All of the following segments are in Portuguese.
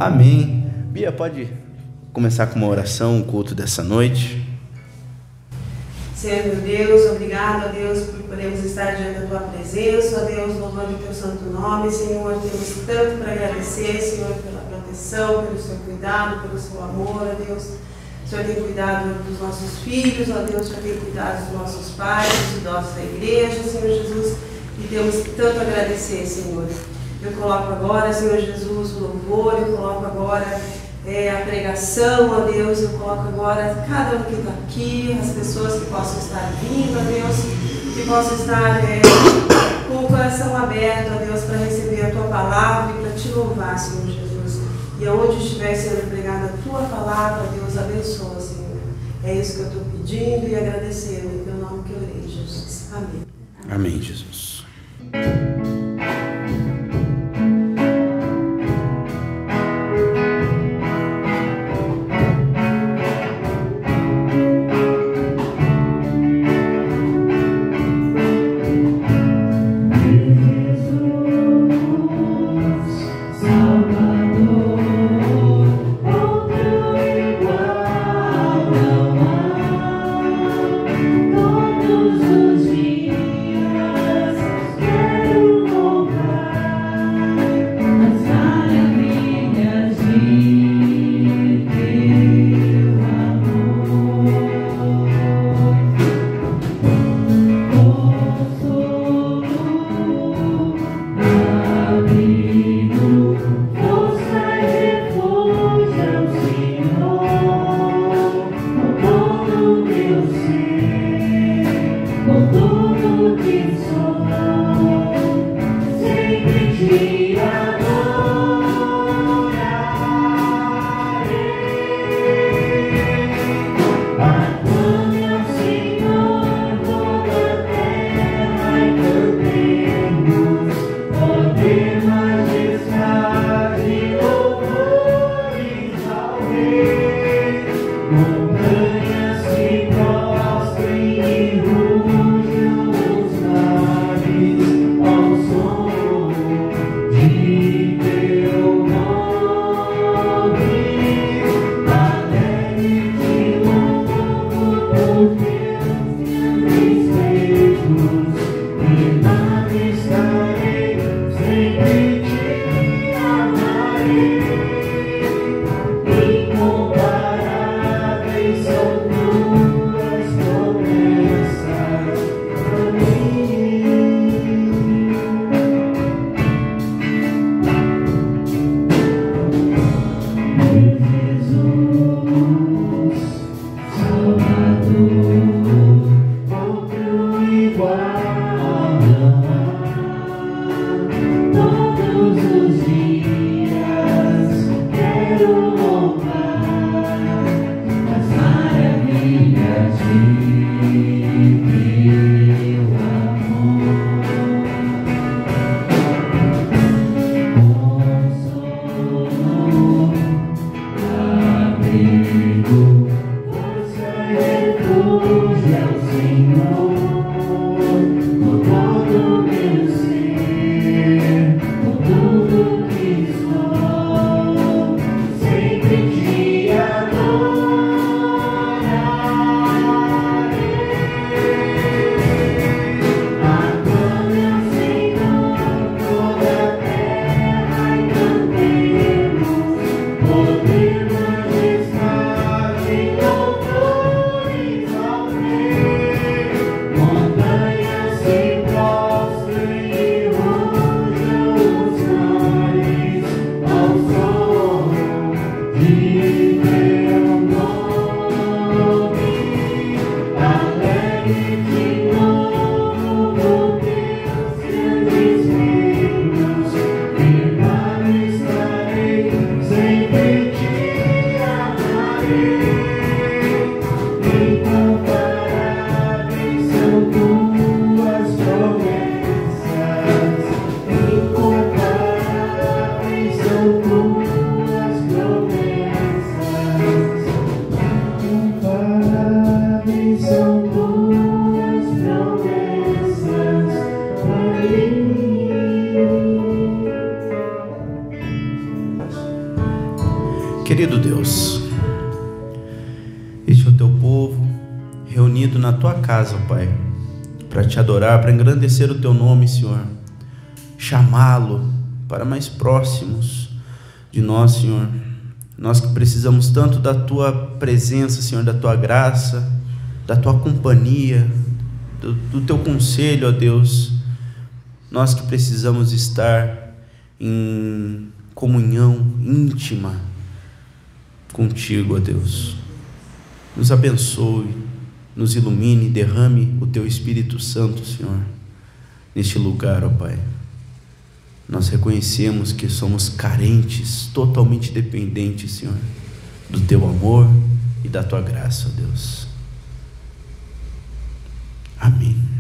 Amém. Bia, pode começar com uma oração, o culto dessa noite? Senhor meu Deus, obrigado, ó Deus, por podermos estar diante da Tua presença, ó Deus, louvando o Teu santo nome. Senhor, temos tanto para agradecer, Senhor, pela proteção, pelo Seu cuidado, pelo Seu amor, ó Deus. O Senhor tem cuidado dos nossos filhos, ó Deus, o Senhor tem cuidado dos nossos pais, dos idosos da igreja, Senhor Jesus, e temos tanto a agradecer, Senhor. Eu coloco agora, Senhor Jesus, o louvor, eu coloco agora a pregação, ó Deus, eu coloco agora cada um que está aqui, as pessoas que possam estar vindo, ó Deus, que possam estar com o coração aberto, ó Deus, para receber a Tua palavra e para Te louvar, Senhor Jesus. E aonde estiver sendo pregada a Tua palavra, Deus, abençoa, Senhor. É isso que eu estou pedindo e agradecendo, em Teu nome que eu orei, Jesus. Amém. Amém, Jesus. Querido Deus, este é o teu povo reunido na tua casa, Pai, para te adorar, para engrandecer o teu nome, Senhor, chamá-lo para mais próximos de nós, Senhor. Nós que precisamos tanto da tua presença, Senhor, da tua graça, da tua companhia, do teu conselho, ó Deus. Nós que precisamos estar em comunhão íntima contigo, ó Deus. Nos abençoe, nos ilumine, derrame o teu Espírito Santo, Senhor, neste lugar, ó Pai. Nós reconhecemos que somos carentes, totalmente dependentes, Senhor, do teu amor e da tua graça, ó Deus. Amém.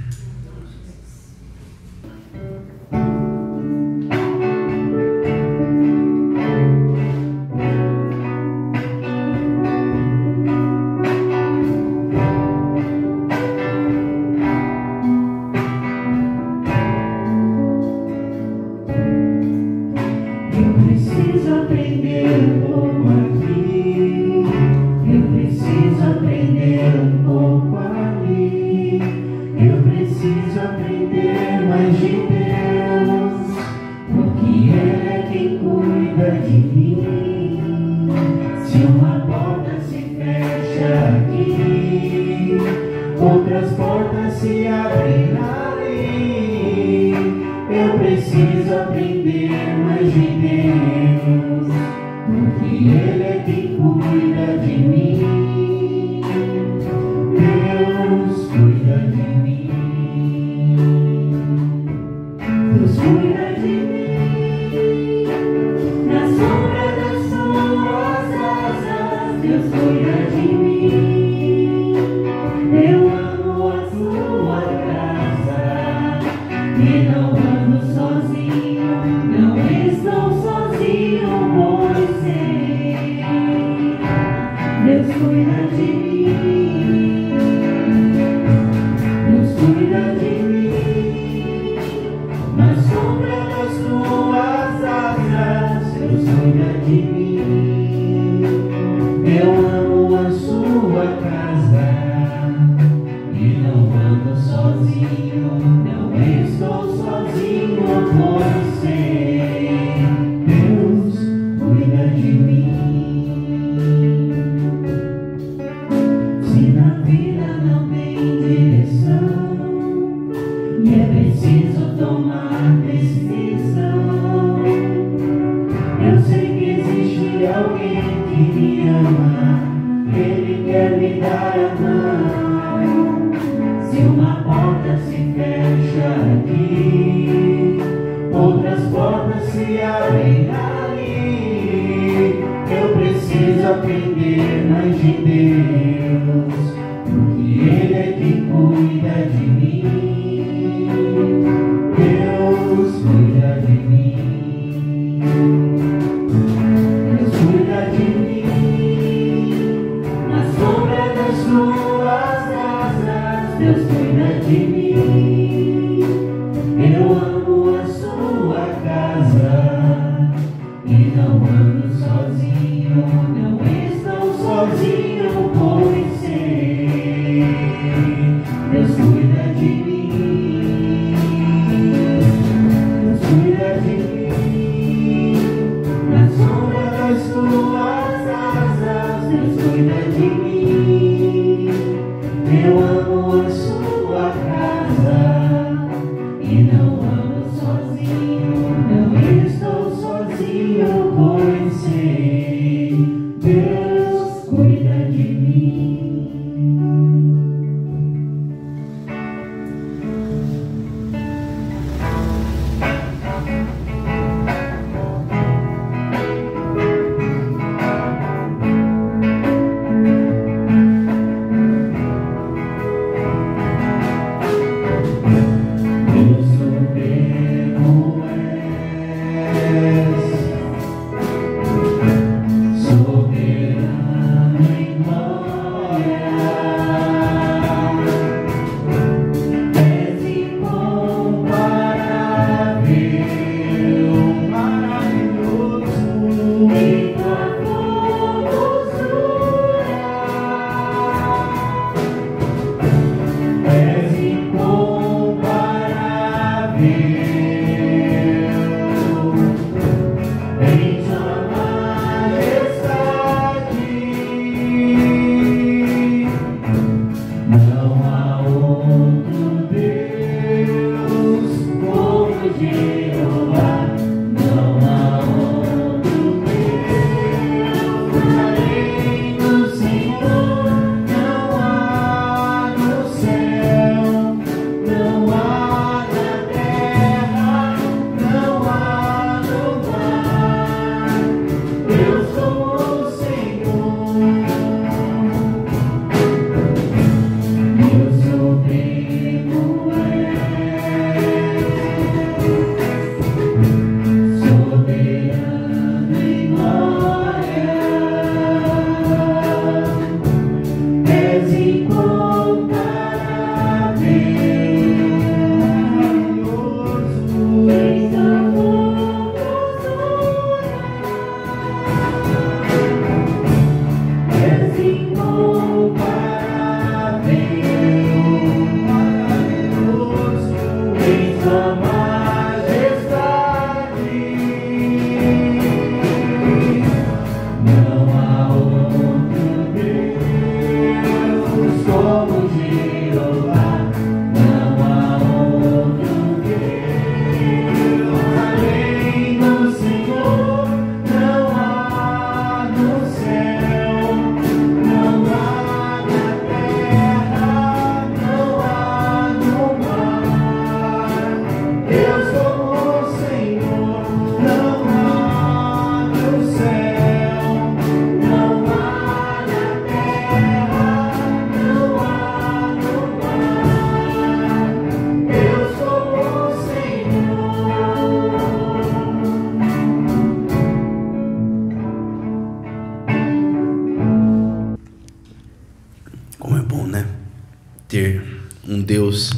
Deus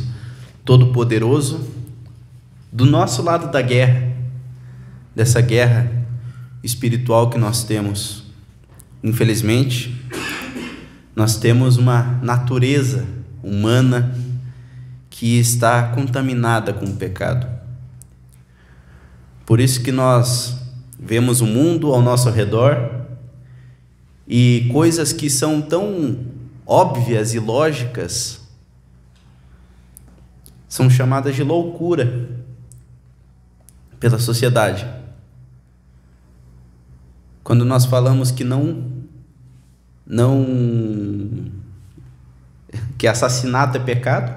Todo-Poderoso do nosso lado da guerra, dessa guerra espiritual que nós temos. Infelizmente, nós temos uma natureza humana que está contaminada com o pecado. Por isso que nós vemos o mundo ao nosso redor e coisas que são tão óbvias e lógicas são chamadas de loucura pela sociedade. Quando nós falamos que que assassinato é pecado,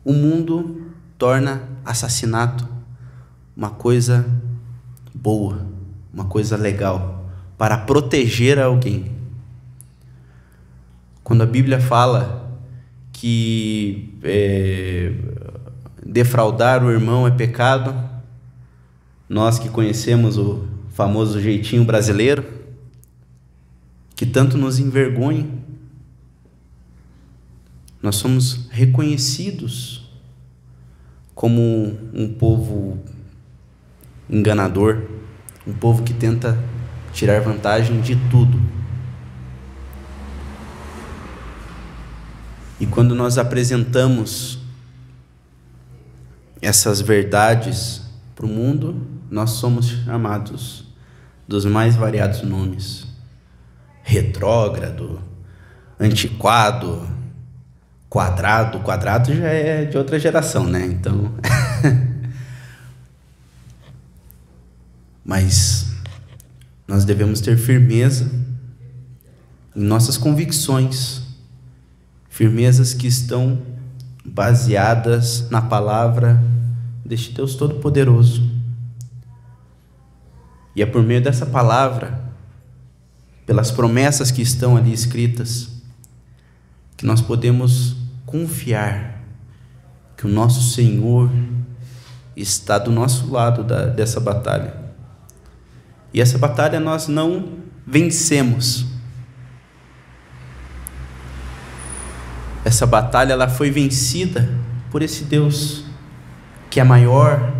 o mundo torna assassinato uma coisa boa, uma coisa legal, para proteger alguém. Quando a Bíblia fala que defraudar o irmão é pecado, nós que conhecemos o famoso jeitinho brasileiro, que tanto nos envergonha, nós somos reconhecidos como um povo enganador, um povo que tenta tirar vantagem de tudo. E quando nós apresentamos essas verdades para o mundo, nós somos chamados dos mais variados nomes: retrógrado, antiquado, quadrado. Quadrado já é de outra geração, né? Então, mas nós devemos ter firmeza em nossas convicções, firmezas que estão baseadas na palavra deste Deus Todo-Poderoso. E é por meio dessa palavra, pelas promessas que estão ali escritas, que nós podemos confiar que o nosso Senhor está do nosso lado dessa batalha. E essa batalha nós não vencemos. Essa batalha ela foi vencida por esse Deus que é maior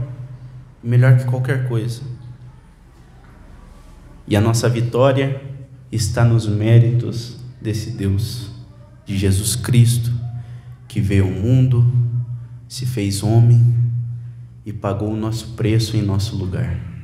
e melhor que qualquer coisa. E a nossa vitória está nos méritos desse Deus, de Jesus Cristo, que veio ao mundo, se fez homem e pagou o nosso preço em nosso lugar.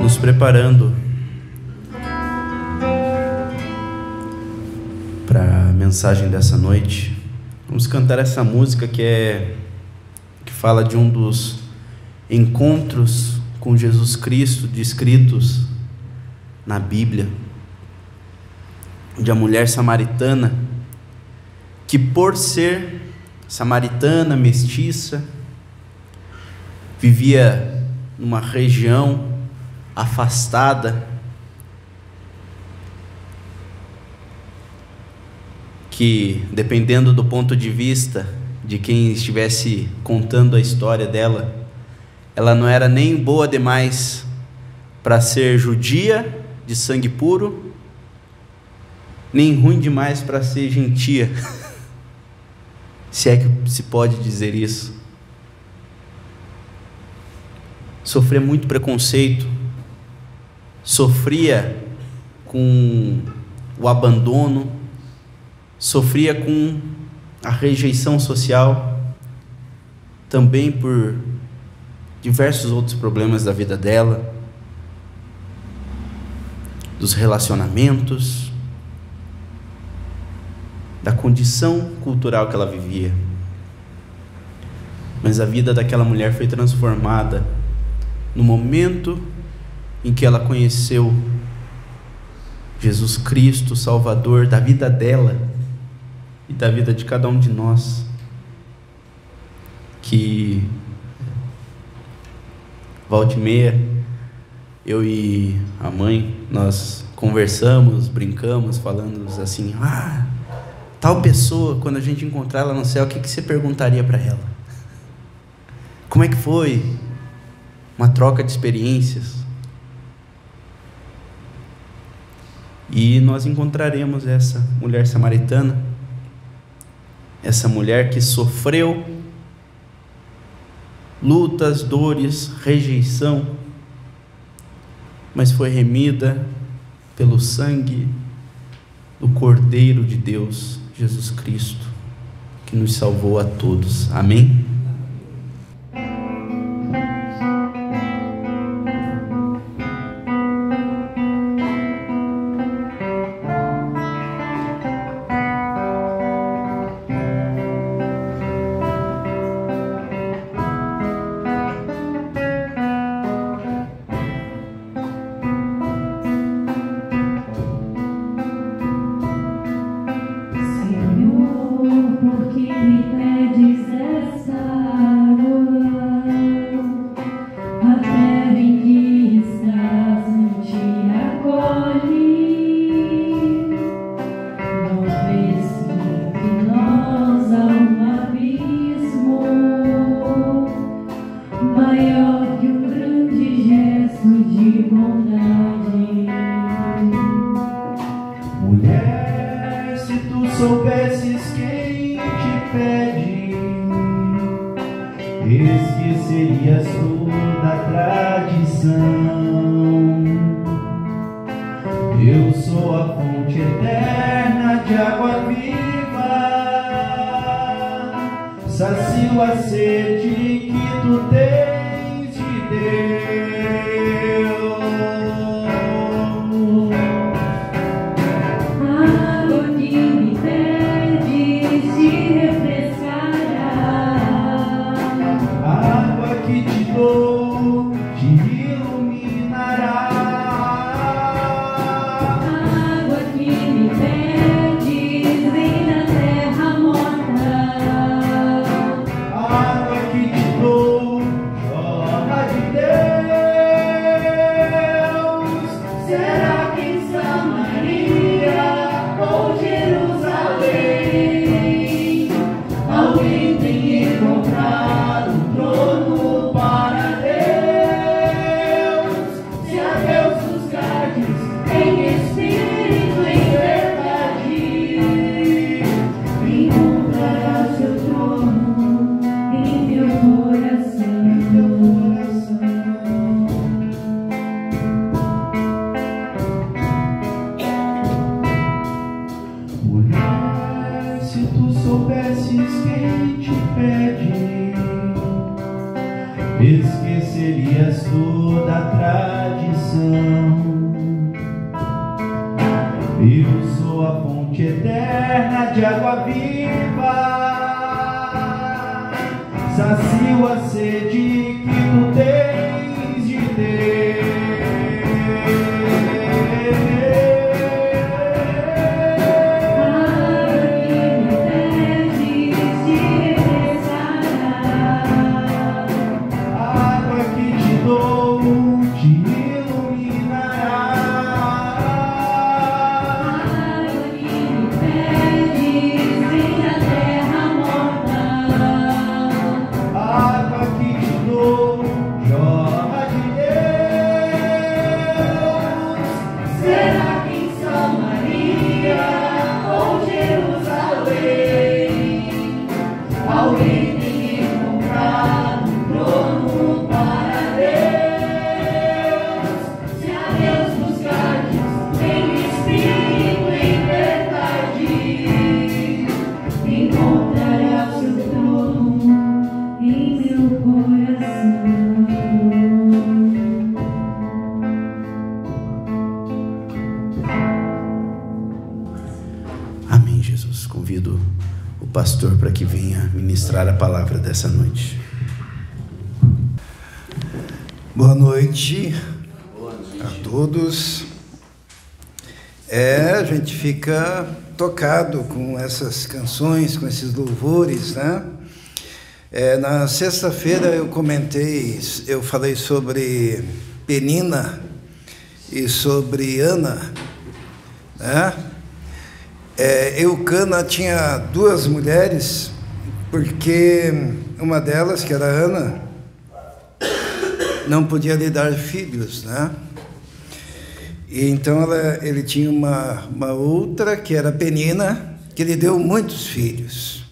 Nos preparando para a mensagem dessa noite, vamos cantar essa música que fala de um dos encontros com Jesus Cristo descritos na Bíblia, de a mulher samaritana, que por ser samaritana, mestiça, vivia numa região afastada, que, dependendo do ponto de vista de quem estivesse contando a história dela, ela não era nem boa demais para ser judia de sangue puro, nem ruim demais para ser gentia, se é que se pode dizer isso. Sofria muito preconceito, sofria com o abandono, sofria com a rejeição social, também por diversos outros problemas da vida dela, dos relacionamentos, da condição cultural que ela vivia. Mas a vida daquela mulher foi transformada no momento em que ela conheceu Jesus Cristo, Salvador da vida dela e da vida de cada um de nós, que volta e meia, eu e a mãe, nós conversamos, brincamos, falando assim: tal pessoa, quando a gente encontrar ela no céu, o que você perguntaria para ela? Como é que foi? Uma troca de experiências. E nós encontraremos essa mulher samaritana, essa mulher que sofreu lutas, dores, rejeição, mas foi remida pelo sangue do Cordeiro de Deus, Jesus Cristo, que nos salvou a todos. Amém? maior que um grande gesto de bondade. Mulher, se tu soubesses quem te pede, esquecerias toda a tradição. Eu sou a fonte eterna de água viva, sacio a sede que tu tens de Deus. Água que me pedes te refrescará, Água que te dou te iluminará. água que me pedes vem da terra morta, Água que te dou jorra de Deus. será que em Samaria ou Jerusalém alguém tem encontrado um trono para Deus? Se a Deus buscardes em espírito e verdade, encontrarás seu trono em teu coração. Mulher, se tu soubesses quem te pede, esquecerias toda a tradição. Eu sou a fonte eterna de água viva, sacio a sede que tu tens de Deus. Água que me pedes te refrescará, Água que te dou te iluminará. água que me pedes vem da terra morta, Água que te dou jorra de Deus. será que em Samaria ou Jerusalém alguém tem encontrado um trono para Deus? Se a Deus buscardes em espírito e em verdade, encontrarás seu trono em meu coração. Amém, Jesus. Convido o pastor para que venha ministrar a palavra dessa noite. Boa noite a todos. A gente fica tocado com essas canções, com esses louvores, né? Na sexta-feira eu falei sobre Penina e sobre Ana, né? Eucana tinha duas mulheres, porque uma delas, que era Ana, não podia lhe dar filhos, né? E então ele tinha uma outra, que era Penina, que lhe deu muitos filhos.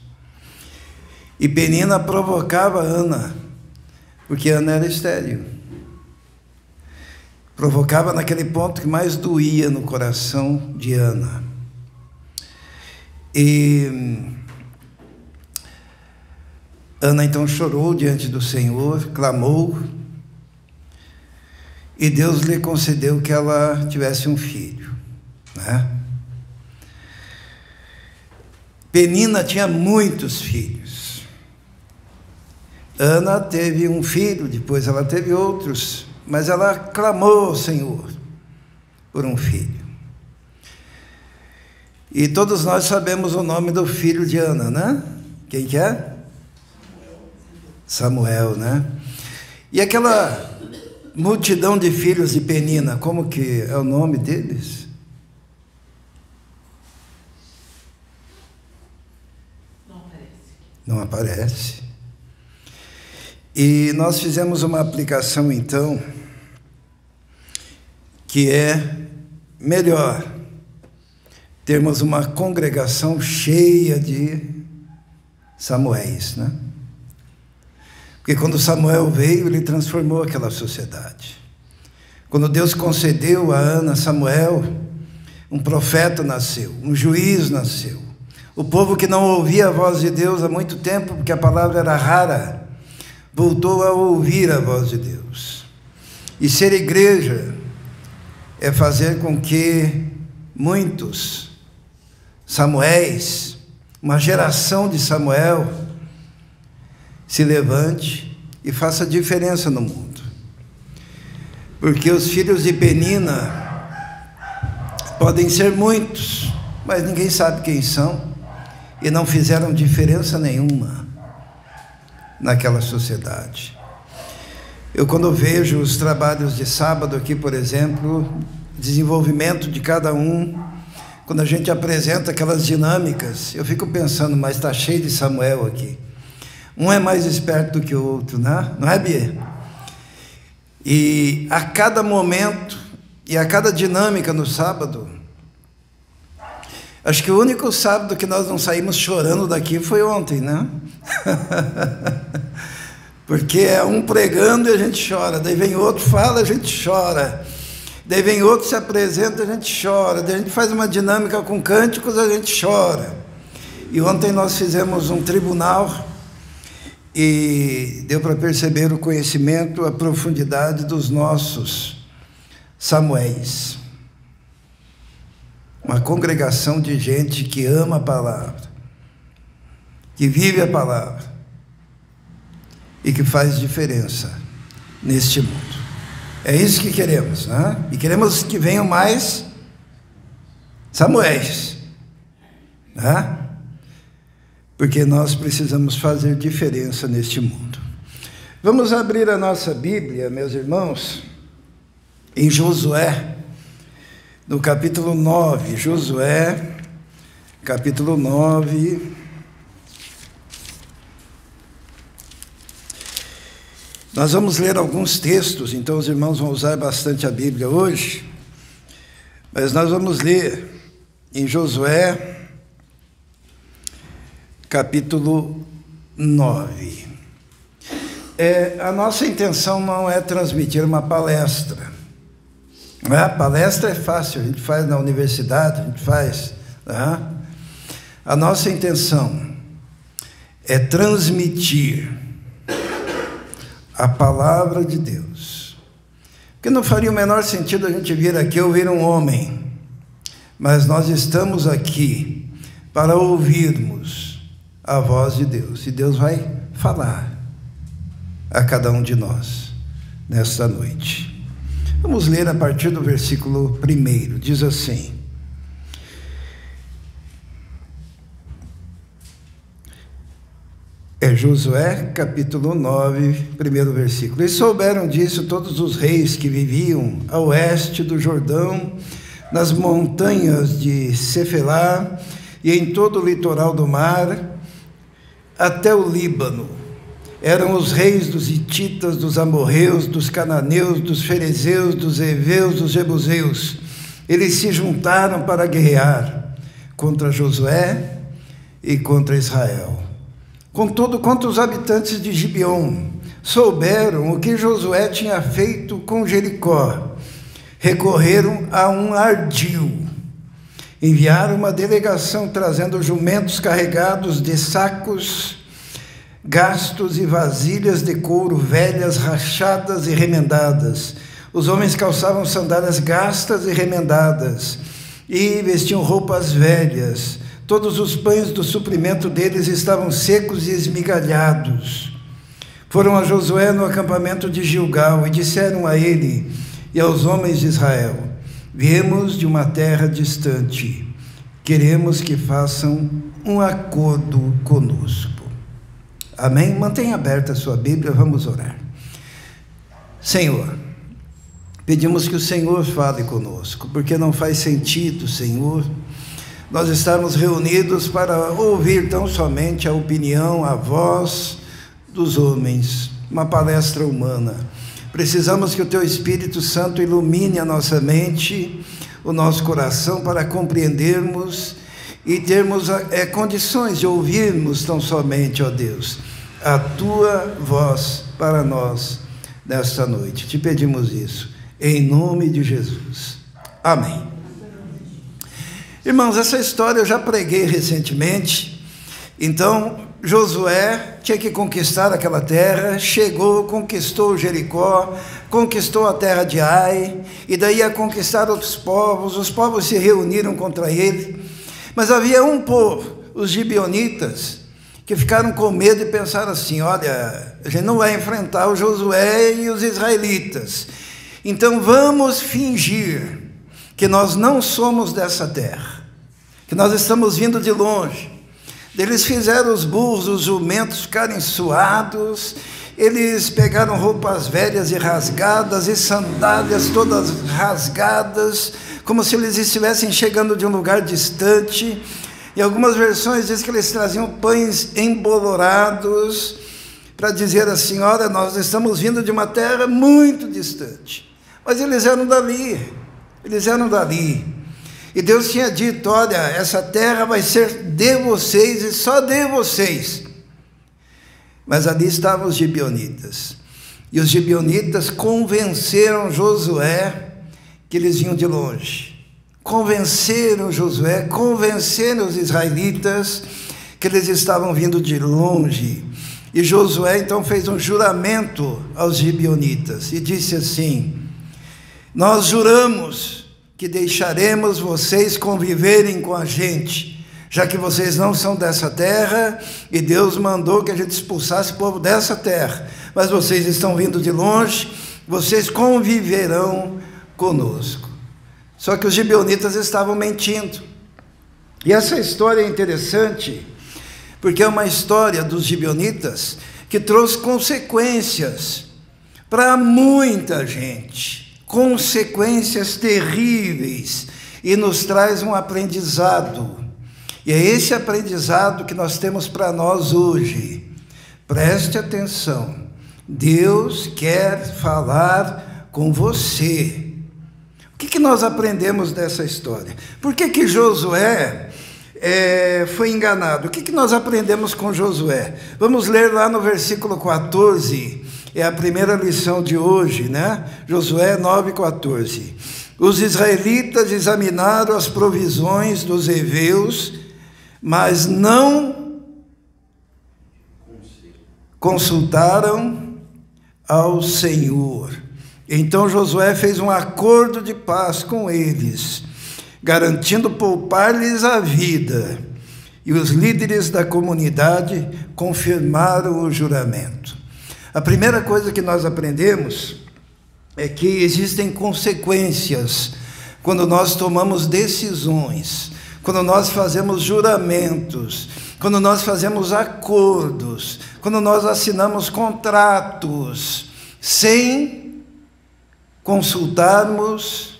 E Penina provocava Ana, porque Ana era estéril. Provocava naquele ponto que mais doía no coração de Ana. E Ana então chorou diante do Senhor, clamou, e Deus lhe concedeu que ela tivesse um filho, né? Penina tinha muitos filhos. Ana teve um filho, depois ela teve outros, mas ela clamou ao Senhor por um filho. E todos nós sabemos o nome do filho de Ana, né? Quem que é? Samuel, né? E aquela multidão de filhos de Penina, como que é o nome deles? Não aparece. E nós fizemos uma aplicação, então, que é melhor termos uma congregação cheia de Samuéis, né? Porque quando Samuel veio, ele transformou aquela sociedade. Quando Deus concedeu a Ana Samuel, um profeta nasceu, um juiz nasceu. O povo que não ouvia a voz de Deus há muito tempo, porque a palavra era rara, voltou a ouvir a voz de Deus. E ser igreja é fazer com que muitos Samuéis, uma geração de Samuel, se levante e faça diferença no mundo. Porque os filhos de Penina podem ser muitos, mas ninguém sabe quem são e não fizeram diferença nenhuma naquela sociedade. Eu, quando vejo os trabalhos de sábado aqui, por exemplo, desenvolvimento de cada um, quando a gente apresenta aquelas dinâmicas, eu fico pensando, mas está cheio de Samuel aqui. Um é mais esperto do que o outro, né? Não é, Bia? E a cada momento e a cada dinâmica no sábado, acho que o único sábado que nós não saímos chorando daqui foi ontem, né? Porque é um pregando e a gente chora, daí vem outro, fala, a gente chora, daí vem outro, se apresenta, a gente chora, daí a gente faz uma dinâmica com cânticos, a gente chora. E ontem nós fizemos um tribunal e deu para perceber o conhecimento, a profundidade dos nossos Samuéis. Uma congregação de gente que ama a palavra, que vive a palavra e que faz diferença neste mundo. É isso que queremos, né? E queremos que venham mais Samuéis, né? Porque nós precisamos fazer diferença neste mundo. Vamos abrir a nossa Bíblia, meus irmãos, em Josué, no capítulo 9, Josué, capítulo 9. Nós vamos ler alguns textos, então os irmãos vão usar bastante a Bíblia hoje, mas nós vamos ler em Josué, capítulo 9. A nossa intenção não é transmitir uma palestra. A palestra é fácil, a gente faz na universidade, a gente faz. A nossa intenção é transmitir a palavra de Deus. Porque não faria o menor sentido a gente vir aqui ouvir um homem, mas nós estamos aqui para ouvirmos a voz de Deus, e Deus vai falar a cada um de nós nesta noite. Vamos ler a partir do versículo 1, diz assim: Josué, capítulo 9, primeiro versículo. E souberam disso todos os reis que viviam a oeste do Jordão, nas montanhas de Cefelá e em todo o litoral do mar, até o Líbano. Eram os reis dos hititas, dos amorreus, dos cananeus, dos ferezeus, dos heveus, dos jebuseus. Eles se juntaram para guerrear contra Josué e contra Israel. Contudo, quanto os habitantes de Gibeon souberam o que Josué tinha feito com Jericó, recorreram a um ardil. Enviaram uma delegação trazendo jumentos carregados de sacos gastos e vasilhas de couro velhas, rachadas e remendadas. Os homens calçavam sandálias gastas e remendadas e vestiam roupas velhas. Todos os pães do suprimento deles estavam secos e esmigalhados. Foram a Josué no acampamento de Gilgal e disseram a ele e aos homens de Israel: viemos de uma terra distante, queremos que façam um acordo conosco. Amém? Mantenha aberta a sua Bíblia, vamos orar. Senhor, pedimos que o Senhor fale conosco, porque não faz sentido, Senhor, nós estamos reunidos para ouvir tão somente a opinião, a voz dos homens. uma palestra humana. Precisamos que o Teu Espírito Santo ilumine a nossa mente, o nosso coração, para compreendermos e termos condições de ouvirmos tão somente, ó Deus, a Tua voz para nós nesta noite. Te pedimos isso, em nome de Jesus. Amém. Irmãos, essa história eu já preguei recentemente. Então, Josué tinha que conquistar aquela terra, chegou, conquistou Jericó, conquistou a terra de Ai, e daí ia conquistar outros povos. Os povos se reuniram contra ele, mas havia um povo, os gibeonitas, que ficaram com medo e pensaram assim: olha, a gente não vai enfrentar o Josué e os israelitas, então vamos fingir que nós não somos dessa terra, que nós estamos vindo de longe. Eles fizeram os burros, os jumentos ficarem suados, eles pegaram roupas velhas e rasgadas e sandálias todas rasgadas, como se eles estivessem chegando de um lugar distante. Em algumas versões diz que eles traziam pães embolorados, para dizer assim: olha, nós estamos vindo de uma terra muito distante. Mas eles eram dali. E Deus tinha dito: olha, essa terra vai ser de vocês e só de vocês. Mas ali estavam os gibeonitas. E os gibeonitas convenceram Josué que eles vinham de longe. Convenceram Josué, convenceram os israelitas que eles estavam vindo de longe. E Josué então fez um juramento aos gibeonitas e disse assim: nós juramos que deixaremos vocês conviverem com a gente, já que vocês não são dessa terra, e Deus mandou que a gente expulsasse o povo dessa terra, mas vocês estão vindo de longe, vocês conviverão conosco. Só que os gibeonitas estavam mentindo. E essa história é interessante, porque é uma história dos gibeonitas que trouxe consequências para muita gente. Consequências terríveis, e nos traz um aprendizado, e é esse aprendizado que nós temos para nós hoje. Preste atenção, Deus quer falar com você. O que nós aprendemos dessa história? Por que Josué foi enganado? O que nós aprendemos com Josué? Vamos ler lá no versículo 14, é a primeira lição de hoje, né? Josué 9,14. Os israelitas examinaram as provisões dos heveus, mas não consultaram ao Senhor. Então Josué fez um acordo de paz com eles, garantindo poupar-lhes a vida. E os líderes da comunidade confirmaram o juramento. A primeira coisa que nós aprendemos é que existem consequências quando nós tomamos decisões, quando nós fazemos juramentos, quando nós fazemos acordos, quando nós assinamos contratos, sem consultarmos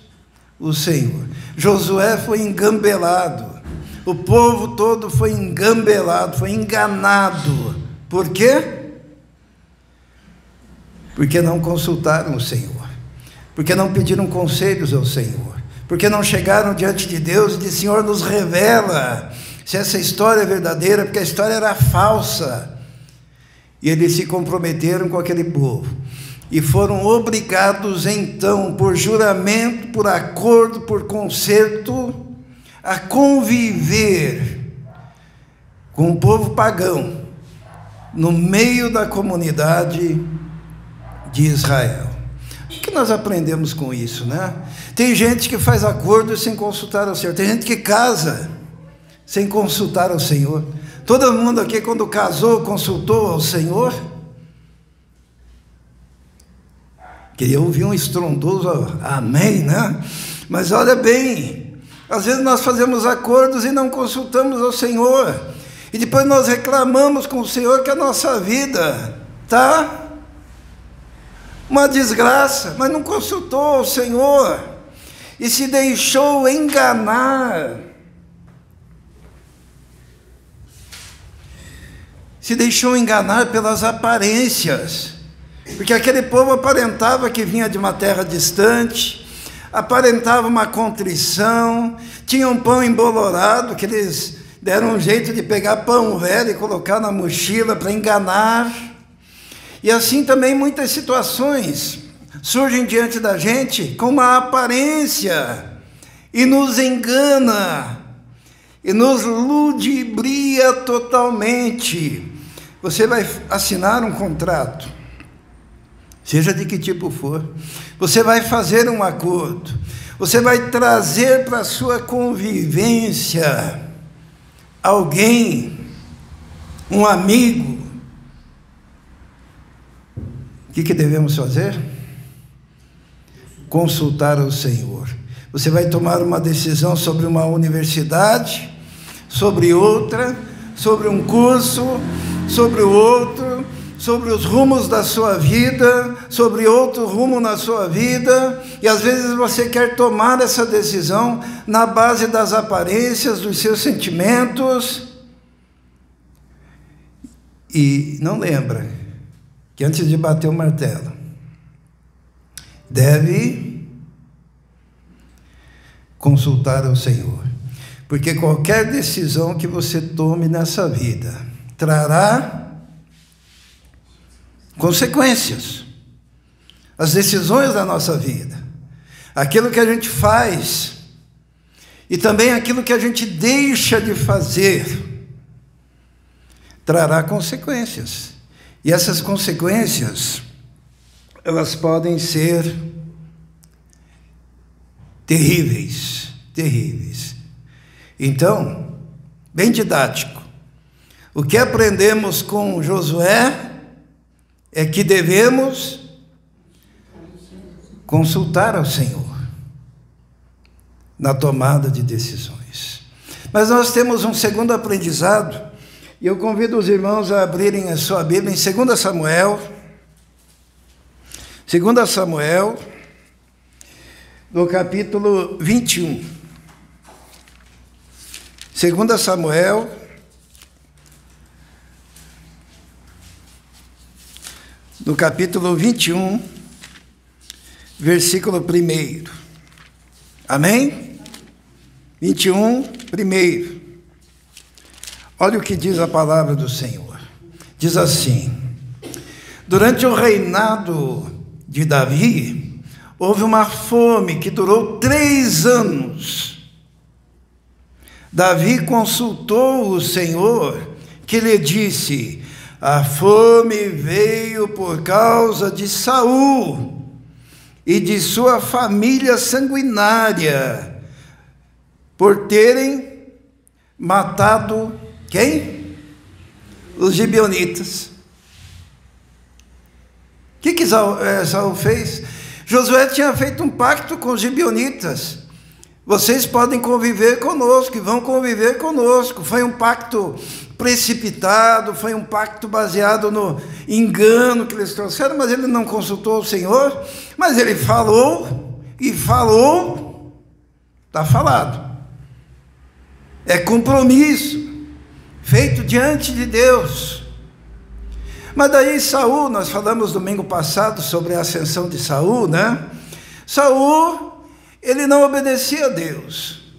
o Senhor. Josué foi engambelado, o povo todo foi engambelado, foi enganado. Por quê? Porque não consultaram o Senhor, porque não pediram conselhos ao Senhor, porque não chegaram diante de Deus e disseram: Senhor, nos revela se essa história é verdadeira, porque a história era falsa. E eles se comprometeram com aquele povo, e foram obrigados então, por juramento, por acordo, por concerto, a conviver com o povo pagão, no meio da comunidade de Israel. O que nós aprendemos com isso, né? Tem gente que faz acordo sem consultar ao Senhor, tem gente que casa sem consultar ao Senhor. Todo mundo aqui, quando casou, consultou ao Senhor? Queria ouvir um estrondoso amém, né? Mas olha bem, às vezes nós fazemos acordos e não consultamos ao Senhor, e depois nós reclamamos com o Senhor que a nossa vida está uma desgraça, mas não consultou o Senhor e se deixou enganar. Se deixou enganar pelas aparências. Porque aquele povo aparentava que vinha de uma terra distante, aparentava uma contrição, tinha um pão embolorado, que eles deram um jeito de pegar pão velho e colocar na mochila para enganar. E assim também muitas situações surgem diante da gente com uma aparência e nos engana e nos ludibria totalmente. Você vai assinar um contrato, seja de que tipo for, você vai fazer um acordo, você vai trazer para a sua convivência alguém, um amigo. O que devemos fazer? Consultar o Senhor. Você vai tomar uma decisão sobre uma universidade, sobre outra, sobre um curso, sobre o outro, sobre os rumos da sua vida, sobre outro rumo na sua vida, e às vezes você quer tomar essa decisão na base das aparências, dos seus sentimentos, e não lembra que antes de bater o martelo, deve consultar o Senhor, porque qualquer decisão que você tome nessa vida trará consequências. As decisões da nossa vida, aquilo que a gente faz e também aquilo que a gente deixa de fazer, trará consequências. E essas consequências, elas podem ser terríveis, terríveis. Então, bem didático, o que aprendemos com Josué é que devemos consultar ao Senhor na tomada de decisões. Mas nós temos um segundo aprendizado, e eu convido os irmãos a abrirem a sua Bíblia em 2 Samuel, no capítulo 21. 2 Samuel, no capítulo 21, versículo 1. Amém? 21, 1. Olha o que diz a palavra do Senhor. Diz assim: durante o reinado de Davi, houve uma fome que durou 3 anos. Davi consultou o Senhor, que lhe disse: a fome veio por causa de Saul e de sua família sanguinária, por terem matado quem? Os gibeonitas. O que Saul fez? Josué tinha feito um pacto com os gibeonitas. Vocês podem conviver conosco e vão conviver conosco. Foi um pacto precipitado, foi um pacto baseado no engano que eles trouxeram, mas ele não consultou o Senhor, mas ele falou, e falou, está falado. É compromisso feito diante de Deus. Mas daí Saul, nós falamos domingo passado sobre a ascensão de Saul, né? Saul, ele não obedecia a Deus.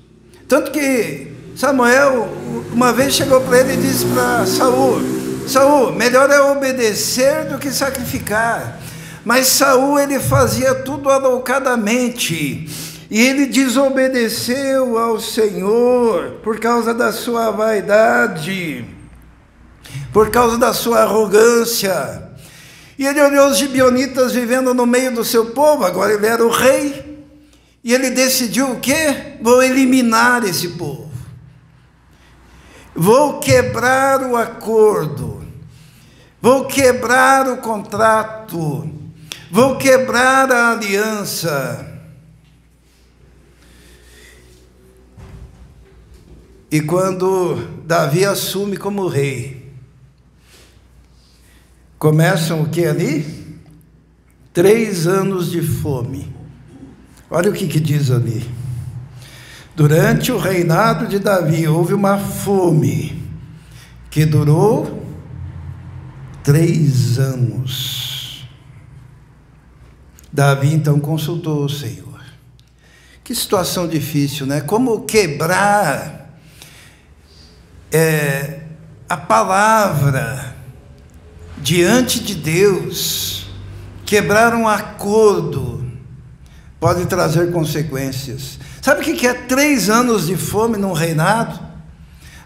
Tanto que Samuel, uma vez chegou para ele e disse para Saul: Saul, melhor é obedecer do que sacrificar. Mas Saul, ele fazia tudo aloucadamente. E ele desobedeceu ao Senhor por causa da sua vaidade, por causa da sua arrogância. E ele olhou os gibeonitas vivendo no meio do seu povo, agora ele era o rei, e ele decidiu o quê? Vou eliminar esse povo. Vou quebrar o acordo, vou quebrar o contrato, vou quebrar a aliança. E quando Davi assume como rei, começam o que ali? 3 anos de fome. Olha o que diz ali. Durante o reinado de Davi, houve uma fome que durou 3 anos. Davi então consultou o Senhor. Que situação difícil, né? Como quebrar a palavra diante de Deus, quebrar um acordo, pode trazer consequências. Sabe o que é 3 anos de fome num reinado?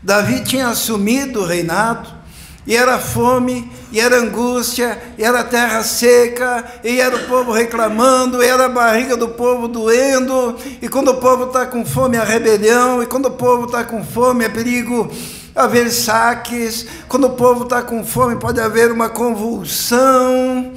Davi tinha assumido o reinado, e era fome, e era angústia, e era terra seca, e era o povo reclamando, e era a barriga do povo doendo, e quando o povo está com fome é rebelião, e quando o povo está com fome é perigo haver saques, quando o povo está com fome pode haver uma convulsão.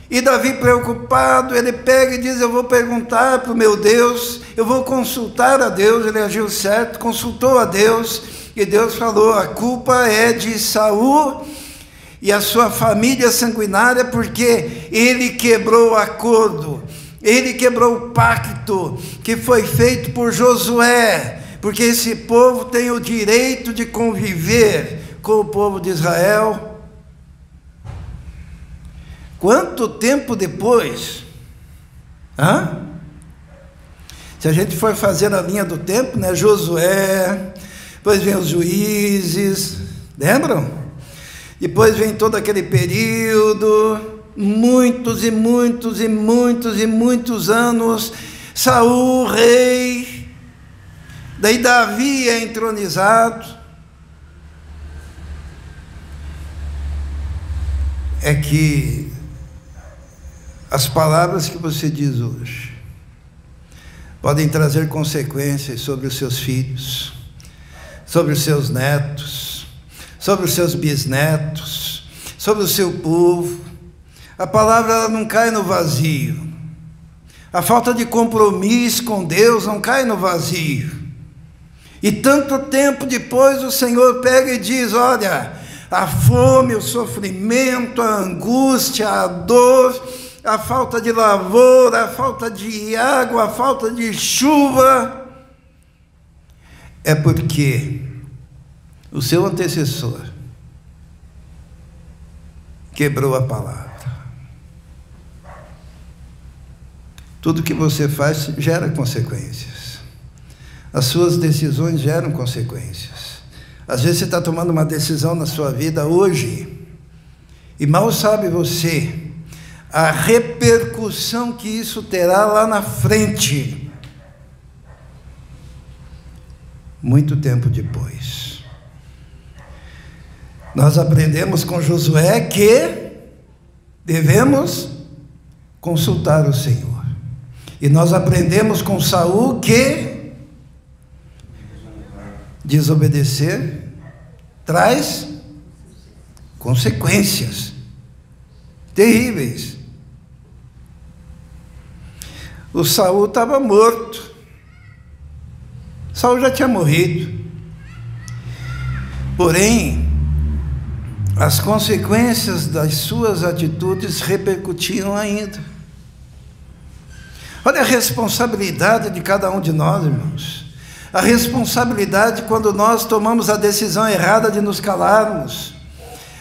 E Davi, preocupado, ele pega e diz: eu vou perguntar para o meu Deus, eu vou consultar a Deus. Ele agiu certo, consultou a Deus, e Deus falou: a culpa é de Saul e a sua família sanguinária, porque ele quebrou o acordo, ele quebrou o pacto que foi feito por Josué, porque esse povo tem o direito de conviver com o povo de Israel. Quanto tempo depois? Se a gente for fazer a linha do tempo, né? Josué, depois vem os juízes, lembram? Depois vem todo aquele período, muitos e muitos e muitos e muitos anos, Saul, rei, daí Davi é entronizado. É que as palavras que você diz hoje podem trazer consequências sobre os seus filhos, sobre os seus netos, sobre os seus bisnetos, sobre o seu povo. A palavra, ela não cai no vazio. A falta de compromisso com Deus não cai no vazio. E tanto tempo depois o Senhor pega e diz: olha, a fome, o sofrimento, a angústia, a dor, a falta de lavoura, a falta de água, a falta de chuva, é porque o seu antecessor quebrou a palavra. Tudo que você faz gera consequências. As suas decisões geram consequências. Às vezes você está tomando uma decisão na sua vida hoje, e mal sabe você a repercussão que isso terá lá na frente, muito tempo depois. Nós aprendemos com Josué que devemos consultar o Senhor, e nós aprendemos com Saul que desobedecer traz consequências terríveis. O Saul estava morto. Saul já tinha morrido. Porém, as consequências das suas atitudes repercutiam ainda. Olha a responsabilidade de cada um de nós, irmãos. A responsabilidade quando nós tomamos a decisão errada de nos calarmos.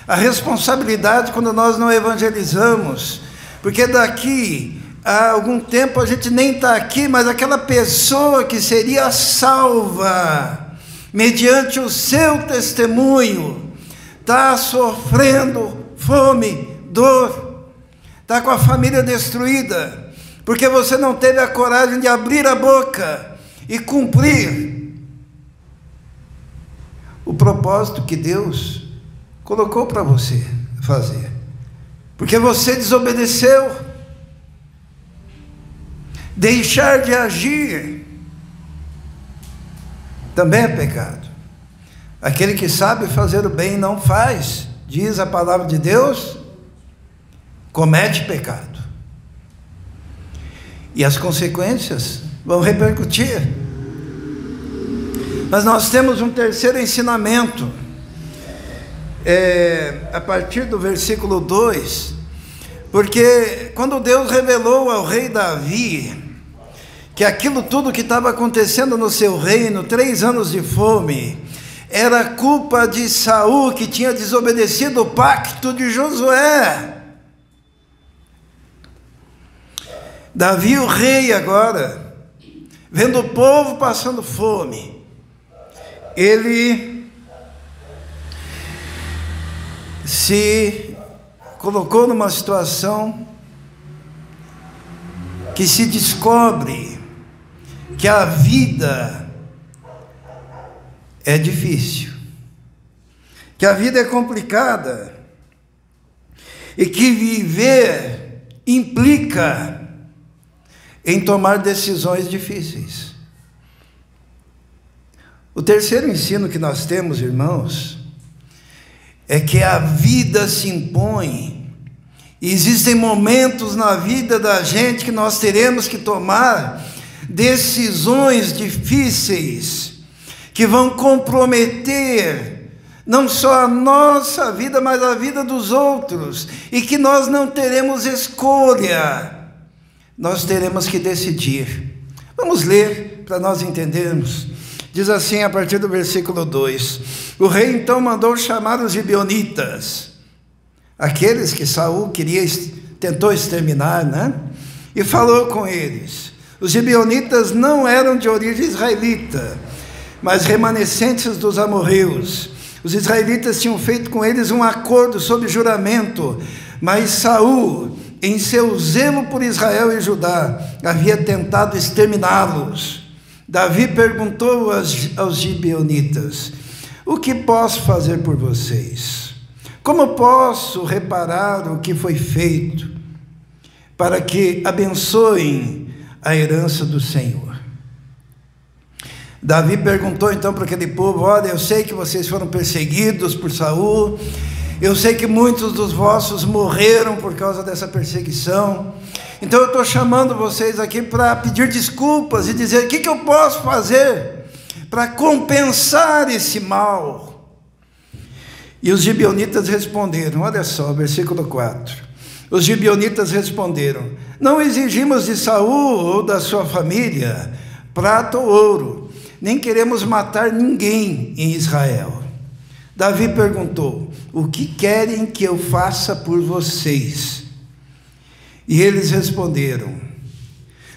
A responsabilidade quando nós não evangelizamos. Porque daqui há algum tempo a gente nem está aqui, mas aquela pessoa que seria salva mediante o seu testemunho está sofrendo fome, dor, está com a família destruída, porque você não teve a coragem de abrir a boca e cumprir o propósito que Deus colocou para você fazer, porque você desobedeceu. Deixar de agir também é pecado. Aquele que sabe fazer o bem e não faz, diz a palavra de Deus, comete pecado. E as consequências vão repercutir. Mas nós temos um terceiro ensinamento, a partir do versículo 2, porque quando Deus revelou ao rei Davi que aquilo tudo que estava acontecendo no seu reino, 3 anos de fome, era culpa de Saul, que tinha desobedecido o pacto de Josué. Davi, o rei agora, vendo o povo passando fome, ele se colocou numa situação que se descobre que a vida é difícil, que a vida é complicada e que viver implica em tomar decisões difíceis. O terceiro ensino que nós temos, irmãos, é que a vida se impõe. E existem momentos na vida da gente que nós teremos que tomar decisões difíceis, que vão comprometer não só a nossa vida, mas a vida dos outros, e que nós não teremos escolha, nós teremos que decidir. Vamos ler para nós entendermos. Diz assim a partir do versículo 2: o rei então mandou chamar os gibeonitas, aqueles que Saul tentou exterminar, né? E falou com eles. Os gibeonitas não eram de origem israelita, mas remanescentes dos amorreus. Os israelitas tinham feito com eles um acordo sob juramento, mas Saul, em seu zelo por Israel e Judá, havia tentado exterminá-los. Davi perguntou aos gibeonitas: o que posso fazer por vocês? Como posso reparar o que foi feito para que abençoem a herança do Senhor? Davi perguntou então para aquele povo: olha, eu sei que vocês foram perseguidos por Saul, eu sei que muitos dos vossos morreram por causa dessa perseguição, então eu estou chamando vocês aqui para pedir desculpas e dizer o que eu posso fazer para compensar esse mal. E os gibeonitas responderam, olha só, versículo 4, os gibeonitas responderam: não exigimos de Saul ou da sua família prata ou ouro, nem queremos matar ninguém em Israel. Davi perguntou: o que querem que eu faça por vocês? E eles responderam: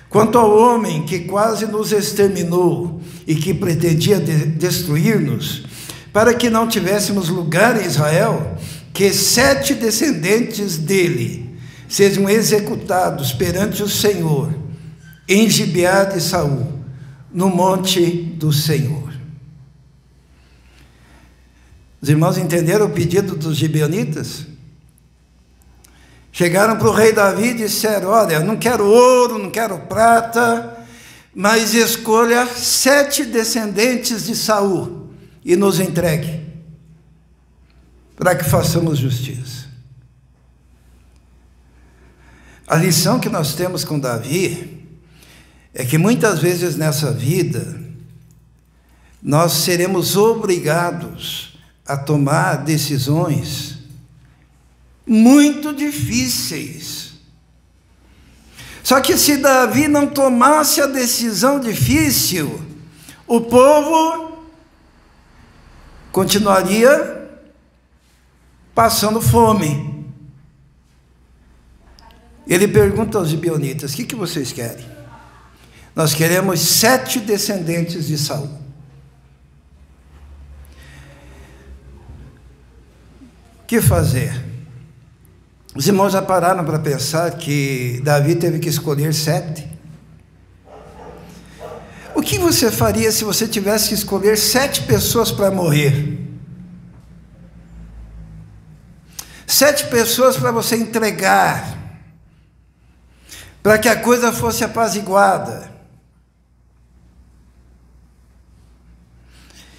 quanto ao homem que quase nos exterminou e que pretendia destruir-nos, para que não tivéssemos lugar em Israel, que 7 descendentes dele sejam executados perante o Senhor em Gibeá de Saul, no monte do Senhor. Os irmãos entenderam o pedido dos gibeonitas? Chegaram para o rei Davi e disseram: olha, não quero ouro, não quero prata, mas escolha 7 descendentes de Saul e nos entregue, para que façamos justiça. A lição que nós temos com Davi é que muitas vezes nessa vida nós seremos obrigados a tomar decisões muito difíceis. Só que se Davi não tomasse a decisão difícil, o povo continuaria passando fome. Ele pergunta aos gibeonitas: o que vocês querem? Nós queremos 7 descendentes de Saul. O que fazer? Os irmãos já pararam para pensar que Davi teve que escolher 7? O que você faria se você tivesse que escolher 7 pessoas para morrer? 7 pessoas para você entregar, para que a coisa fosse apaziguada.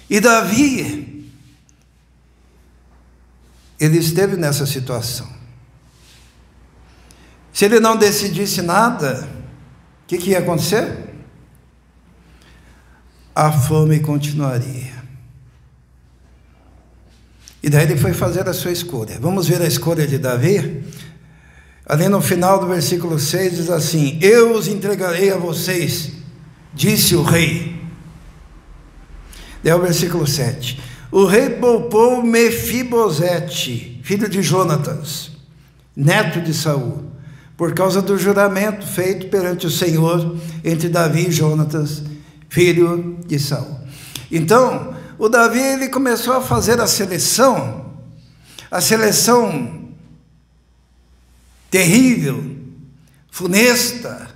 E Davi, ele esteve nessa situação. Se ele não decidisse nada, o que ia acontecer? A fome continuaria. E daí ele foi fazer a sua escolha. Vamos ver a escolha de Davi? Ali no final do versículo 6 diz assim: eu os entregarei a vocês, disse o rei. Daí o versículo 7: o rei poupou Mefibosete, filho de Jonatas, neto de Saul, por causa do juramento feito perante o Senhor entre Davi e Jonatas, filho de Saul. Então, o Davi, ele começou a fazer a seleção terrível, funesta,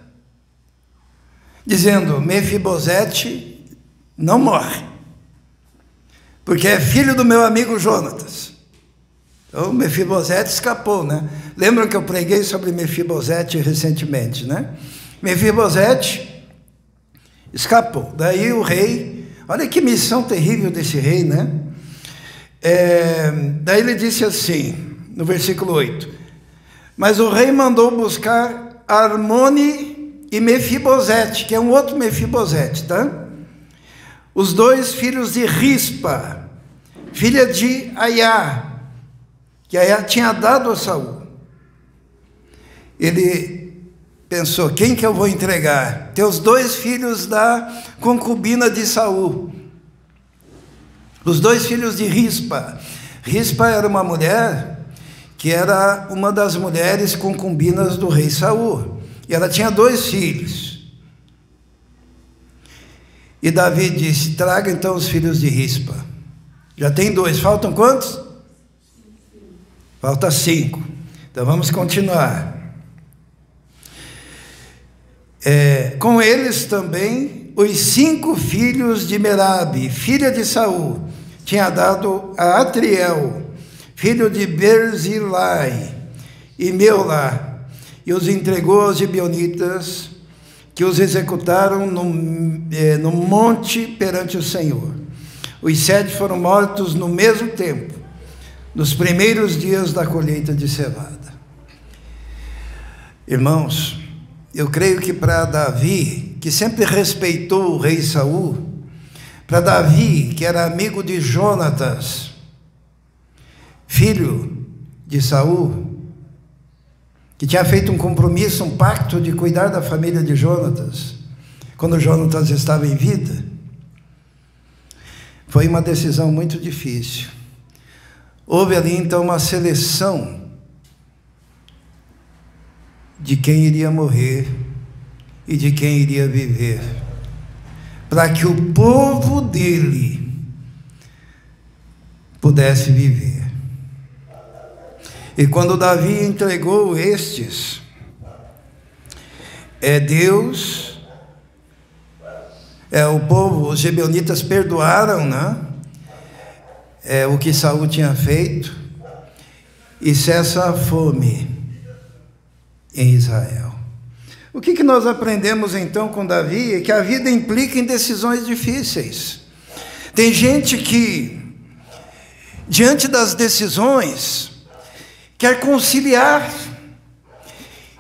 dizendo: Mefibosete não morre, porque é filho do meu amigo Jonatas. Então, Mefibosete escapou, né? Lembram que eu preguei sobre Mefibosete recentemente, né? Mefibosete escapou. Daí o rei, olha que missão terrível desse rei, né? Daí ele disse assim, no versículo 8: mas o rei mandou buscar Armone e Mefibosete, que é um outro Mefibosete, tá? Os dois filhos de Rispa, filha de Aiá, que Aiá tinha dado a Saul. Ele pensou: quem que eu vou entregar? Teus dois filhos da concubina de Saul, os dois filhos de Rispa. Rispa era uma mulher que era uma das mulheres concubinas do rei Saul, e ela tinha dois filhos. E Davi disse: traga então os filhos de Rispa. Já tem dois, faltam quantos? Falta 5. Então vamos continuar. Com eles também os 5 filhos de Merabe, filha de Saul, tinha dado a Atriel, filho de Berzilai, e Meolá, e os entregou aos gibeonitas, que os executaram no monte perante o Senhor. Os 7 foram mortos no mesmo tempo, nos primeiros dias da colheita de cevada. Irmãos, eu creio que para Davi, que sempre respeitou o rei Saul, para Davi, que era amigo de Jonatas, filho de Saul, que tinha feito um compromisso, um pacto de cuidar da família de Jonatas, quando Jonatas estava em vida, foi uma decisão muito difícil. Houve ali então uma seleção de quem iria morrer e de quem iria viver, para que o povo dele pudesse viver. E quando Davi entregou estes, Deus, o povo, os gibeonitas perdoaram, né? O que Saul tinha feito, e cessa a fome em Israel. O que nós aprendemos então com Davi? É que a vida implica em decisões difíceis. Tem gente que, diante das decisões, quer conciliar.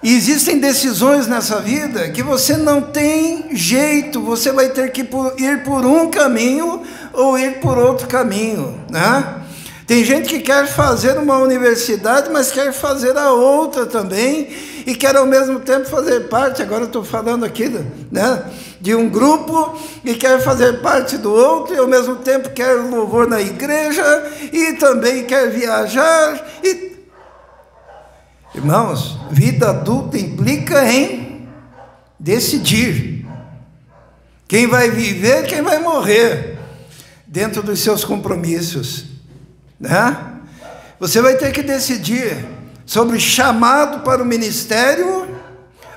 E existem decisões nessa vida que você não tem jeito, você vai ter que ir por um caminho ou ir por outro caminho, né? Tem gente que quer fazer uma universidade, mas quer fazer a outra também, e quer ao mesmo tempo fazer parte, agora eu estou falando aqui, né, de um grupo, e quer fazer parte do outro, e ao mesmo tempo quer louvor na igreja, e também quer viajar, Irmãos, vida adulta implica em decidir quem vai viver, quem vai morrer, dentro dos seus compromissos, né? Você vai ter que decidir sobre chamado para o ministério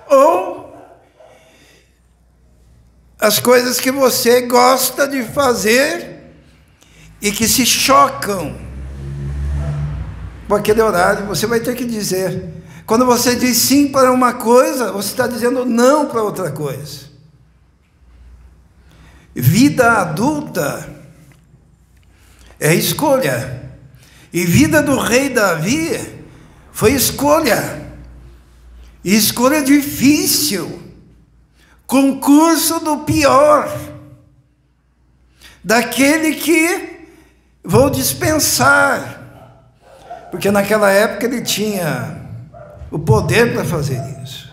ou as coisas que você gosta de fazer e que se chocam com aquele horário. Você vai ter que dizer. Quando você diz sim para uma coisa, você está dizendo não para outra coisa. Vida adulta é escolha. E vida do rei Davi foi escolha. E escolha difícil. Concurso do pior. Daquele que vou dispensar. Porque naquela época ele tinha o poder para fazer isso.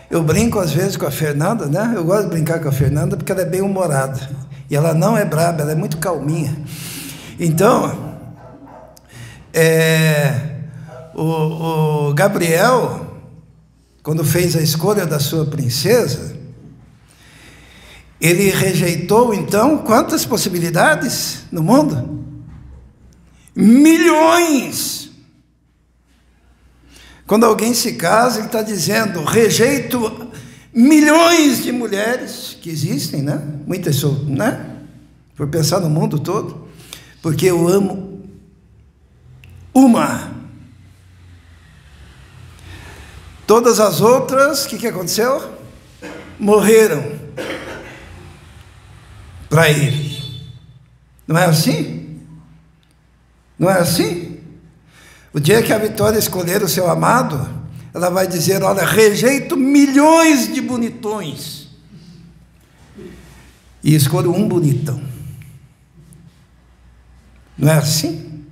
Eu brinco às vezes com a Fernanda, né? Eu gosto de brincar com a Fernanda porque ela é bem humorada. E ela não é braba, ela é muito calminha. Então, o Gabriel, quando fez a escolha da sua princesa, ele rejeitou, então, quantas possibilidades no mundo? Milhões! Quando alguém se casa, ele está dizendo, rejeito milhões de mulheres que existem, né? Muitas, né? Por pensar no mundo todo, porque eu amo uma. Todas as outras, o que aconteceu? Morreram para ele. Não é assim? Não é assim? O dia que a Vitória escolher o seu amado, ela vai dizer, olha, rejeito milhões de bonitões e escolho um bonitão. Não é assim?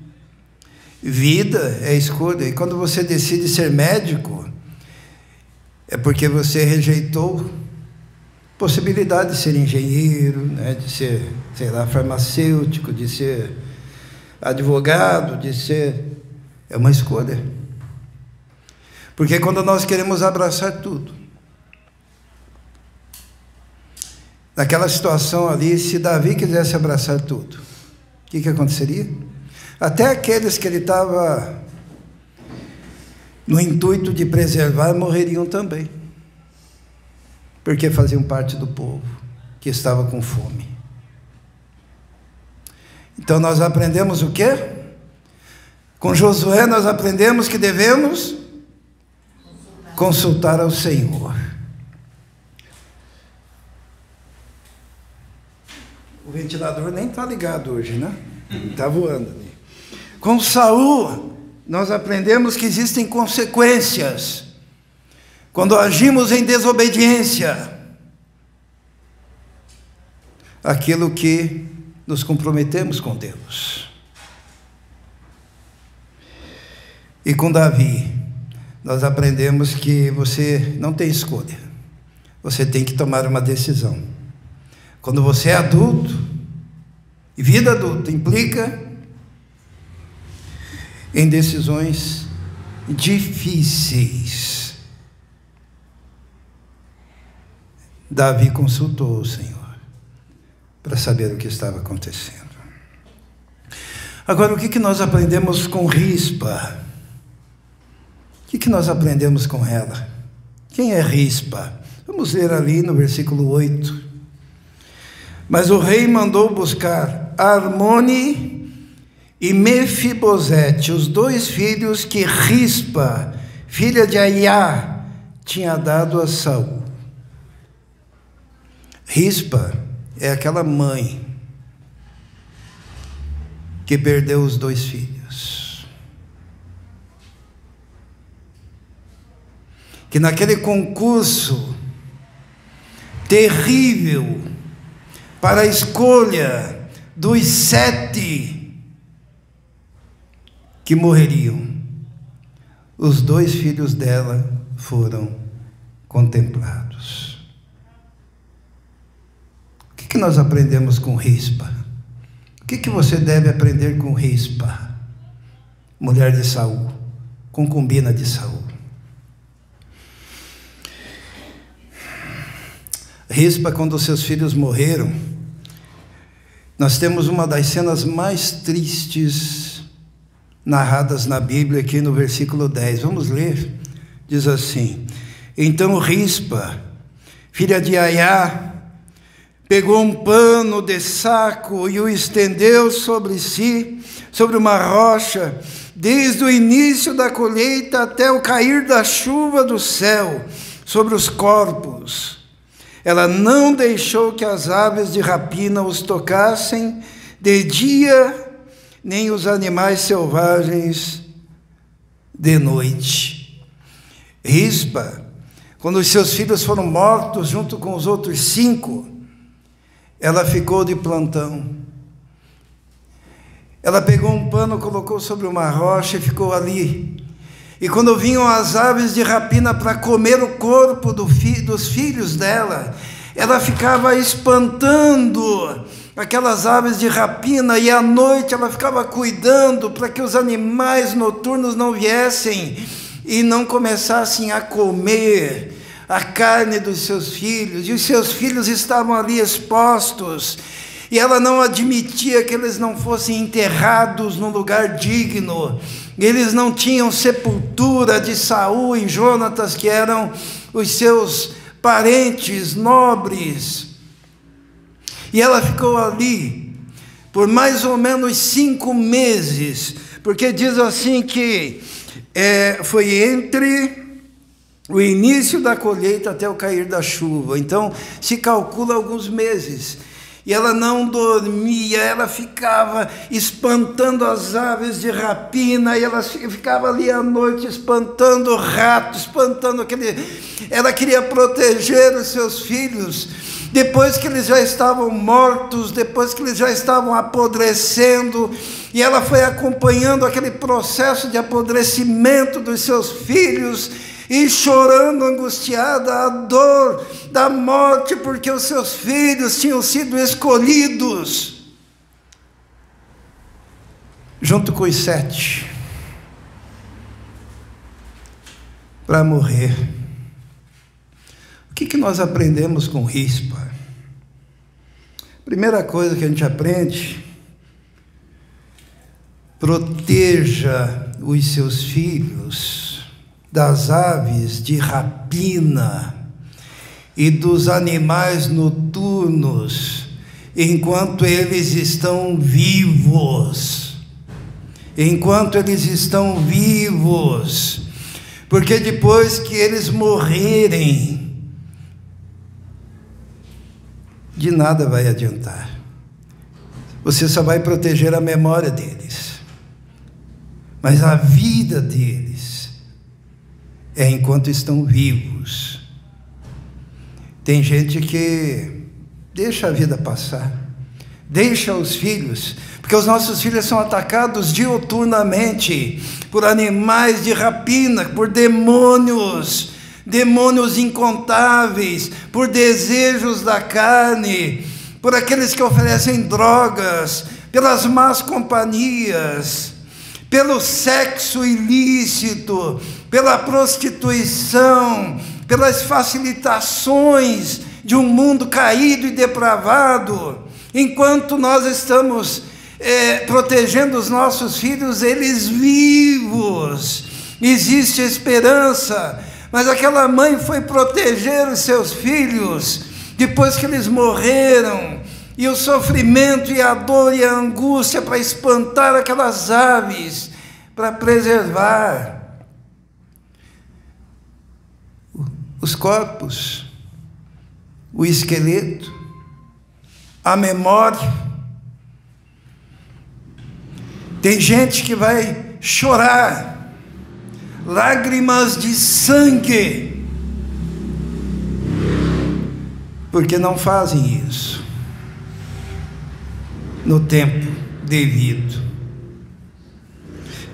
Vida é escolha. E quando você decide ser médico, é porque você rejeitou possibilidade de ser engenheiro, né, de ser, sei lá, farmacêutico, de ser advogado, de ser... É uma escolha. Porque quando nós queremos abraçar tudo, naquela situação ali, se Davi quisesse abraçar tudo, o que aconteceria? Até aqueles que ele estava no intuito de preservar morreriam também, porque faziam parte do povo que estava com fome. Então nós aprendemos o quê? Com Josué nós aprendemos que devemos consultar ao Senhor. O ventilador nem está ligado hoje, né? Está voando ali. Com Saul, nós aprendemos que existem consequências quando agimos em desobediência àquilo que nos comprometemos com Deus. E com Davi, nós aprendemos que você não tem escolha, você tem que tomar uma decisão. Quando você é adulto, e vida adulta implica em decisões difíceis. Davi consultou o Senhor para saber o que estava acontecendo. Agora, o que nós aprendemos com Rispa? O que nós aprendemos com ela? Quem é Rispa? Vamos ler ali no versículo 8. Mas o rei mandou buscar Armone e Mefibosete, os dois filhos que Rispa, filha de Aiá, tinha dado a Saul. Rispa é aquela mãe que perdeu os dois filhos. Que naquele concurso terrível para a escolha dos 7 que morreriam, os 2 filhos dela foram contemplados. O que nós aprendemos com Rispa? O que você deve aprender com Rispa, mulher de Saul, concubina de Saul? Rispa, quando seus filhos morreram, nós temos uma das cenas mais tristes narradas na Bíblia, aqui no versículo 10. Vamos ler. Diz assim: então Rispa, filha de Aiá, pegou um pano de saco e o estendeu sobre si, sobre uma rocha, desde o início da colheita até o cair da chuva do céu, sobre os corpos. Ela não deixou que as aves de rapina os tocassem de dia, nem os animais selvagens de noite. Rispa, quando os seus filhos foram mortos junto com os outros 5, ela ficou de plantão. Ela pegou um pano, colocou sobre uma rocha e ficou ali. E quando vinham as aves de rapina para comer o corpo dos filhos dela, ela ficava espantando aquelas aves de rapina, e à noite ela ficava cuidando para que os animais noturnos não viessem e não começassem a comer a carne dos seus filhos, e os seus filhos estavam ali expostos, e ela não admitia que eles não fossem enterrados num lugar digno. Eles não tinham sepultura de Saul e Jonatas, que eram os seus parentes nobres. E ela ficou ali por mais ou menos 5 meses, porque diz assim que foi entre o início da colheita até o cair da chuva. Então se calcula alguns meses. E ela não dormia, ela ficava espantando as aves de rapina, e ela ficava ali à noite espantando o rato, espantando aquele... Ela queria proteger os seus filhos, depois que eles já estavam mortos, depois que eles já estavam apodrecendo, e ela foi acompanhando aquele processo de apodrecimento dos seus filhos, e chorando angustiada a dor da morte, porque os seus filhos tinham sido escolhidos junto com os 7 para morrer. O que nós aprendemos com Rispa? Primeira coisa que a gente aprende: proteja os seus filhos das aves de rapina e dos animais noturnos, enquanto eles estão vivos. Enquanto eles estão vivos, porque depois que eles morrerem, de nada vai adiantar. Você só vai proteger a memória deles, mas a vida deles é enquanto estão vivos. Tem gente que deixa a vida passar, deixa os filhos, porque os nossos filhos são atacados diuturnamente por animais de rapina, por demônios incontáveis, por desejos da carne, por aqueles que oferecem drogas, pelas más companhias, pelo sexo ilícito, pela prostituição, pelas facilitações de um mundo caído e depravado. Enquanto nós estamos protegendo os nossos filhos, eles vivos, existe esperança. Mas aquela mãe foi proteger os seus filhos depois que eles morreram, e o sofrimento e a dor e a angústia para espantar aquelas aves, para preservar os corpos, o esqueleto, a memória. Tem gente que vai chorar lágrimas de sangue, porque não fazem isso no tempo devido.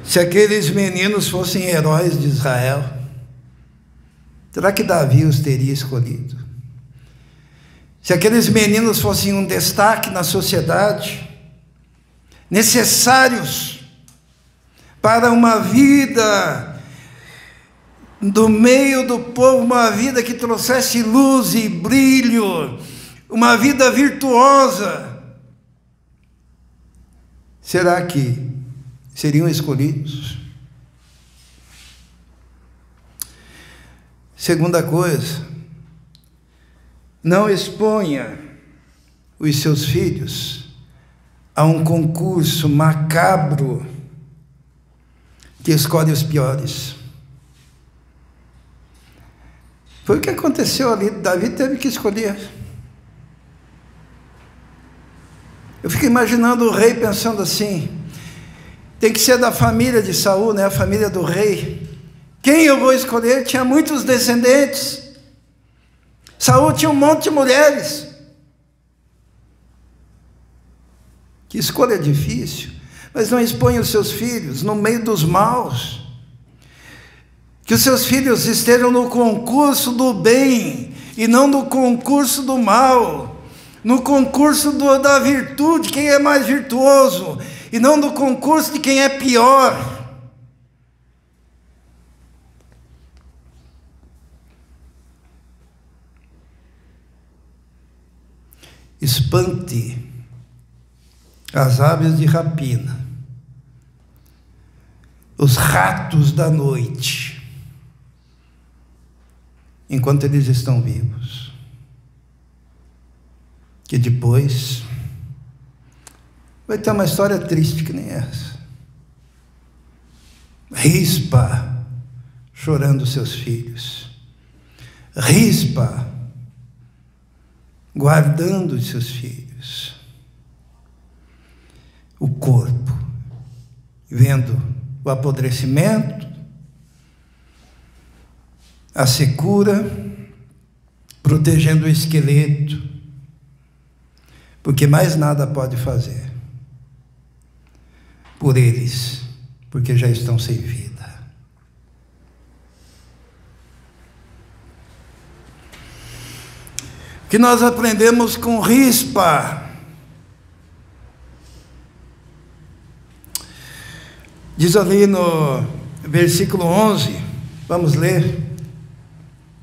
Se aqueles meninos fossem heróis de Israel, será que Davi os teria escolhido? Se aqueles meninos fossem um destaque na sociedade, necessários para uma vida do meio do povo, uma vida que trouxesse luz e brilho, uma vida virtuosa, será que seriam escolhidos? Segunda coisa, não exponha os seus filhos a um concurso macabro que escolhe os piores. Foi o que aconteceu ali. Davi teve que escolher. Eu fico imaginando o rei pensando assim: tem que ser da família de Saul, né? A família do rei. Quem eu vou escolher? Tinha muitos descendentes. Saul tinha um monte de mulheres. Que escolha difícil. Mas não exponha os seus filhos no meio dos maus. Que os seus filhos estejam no concurso do bem e não no concurso do mal. no concurso da virtude, quem é mais virtuoso, e não no concurso de quem é pior. Espante as aves de rapina, os ratos da noite, enquanto eles estão vivos, que depois vai ter uma história triste que nem essa. Rispa chorando seus filhos, Rispa guardando os seus filhos, o corpo vendo o apodrecimento, a secura, protegendo o esqueleto, porque mais nada pode fazer por eles, porque já estão sem vida. O que nós aprendemos com Rispa? Diz ali no versículo 11, vamos ler,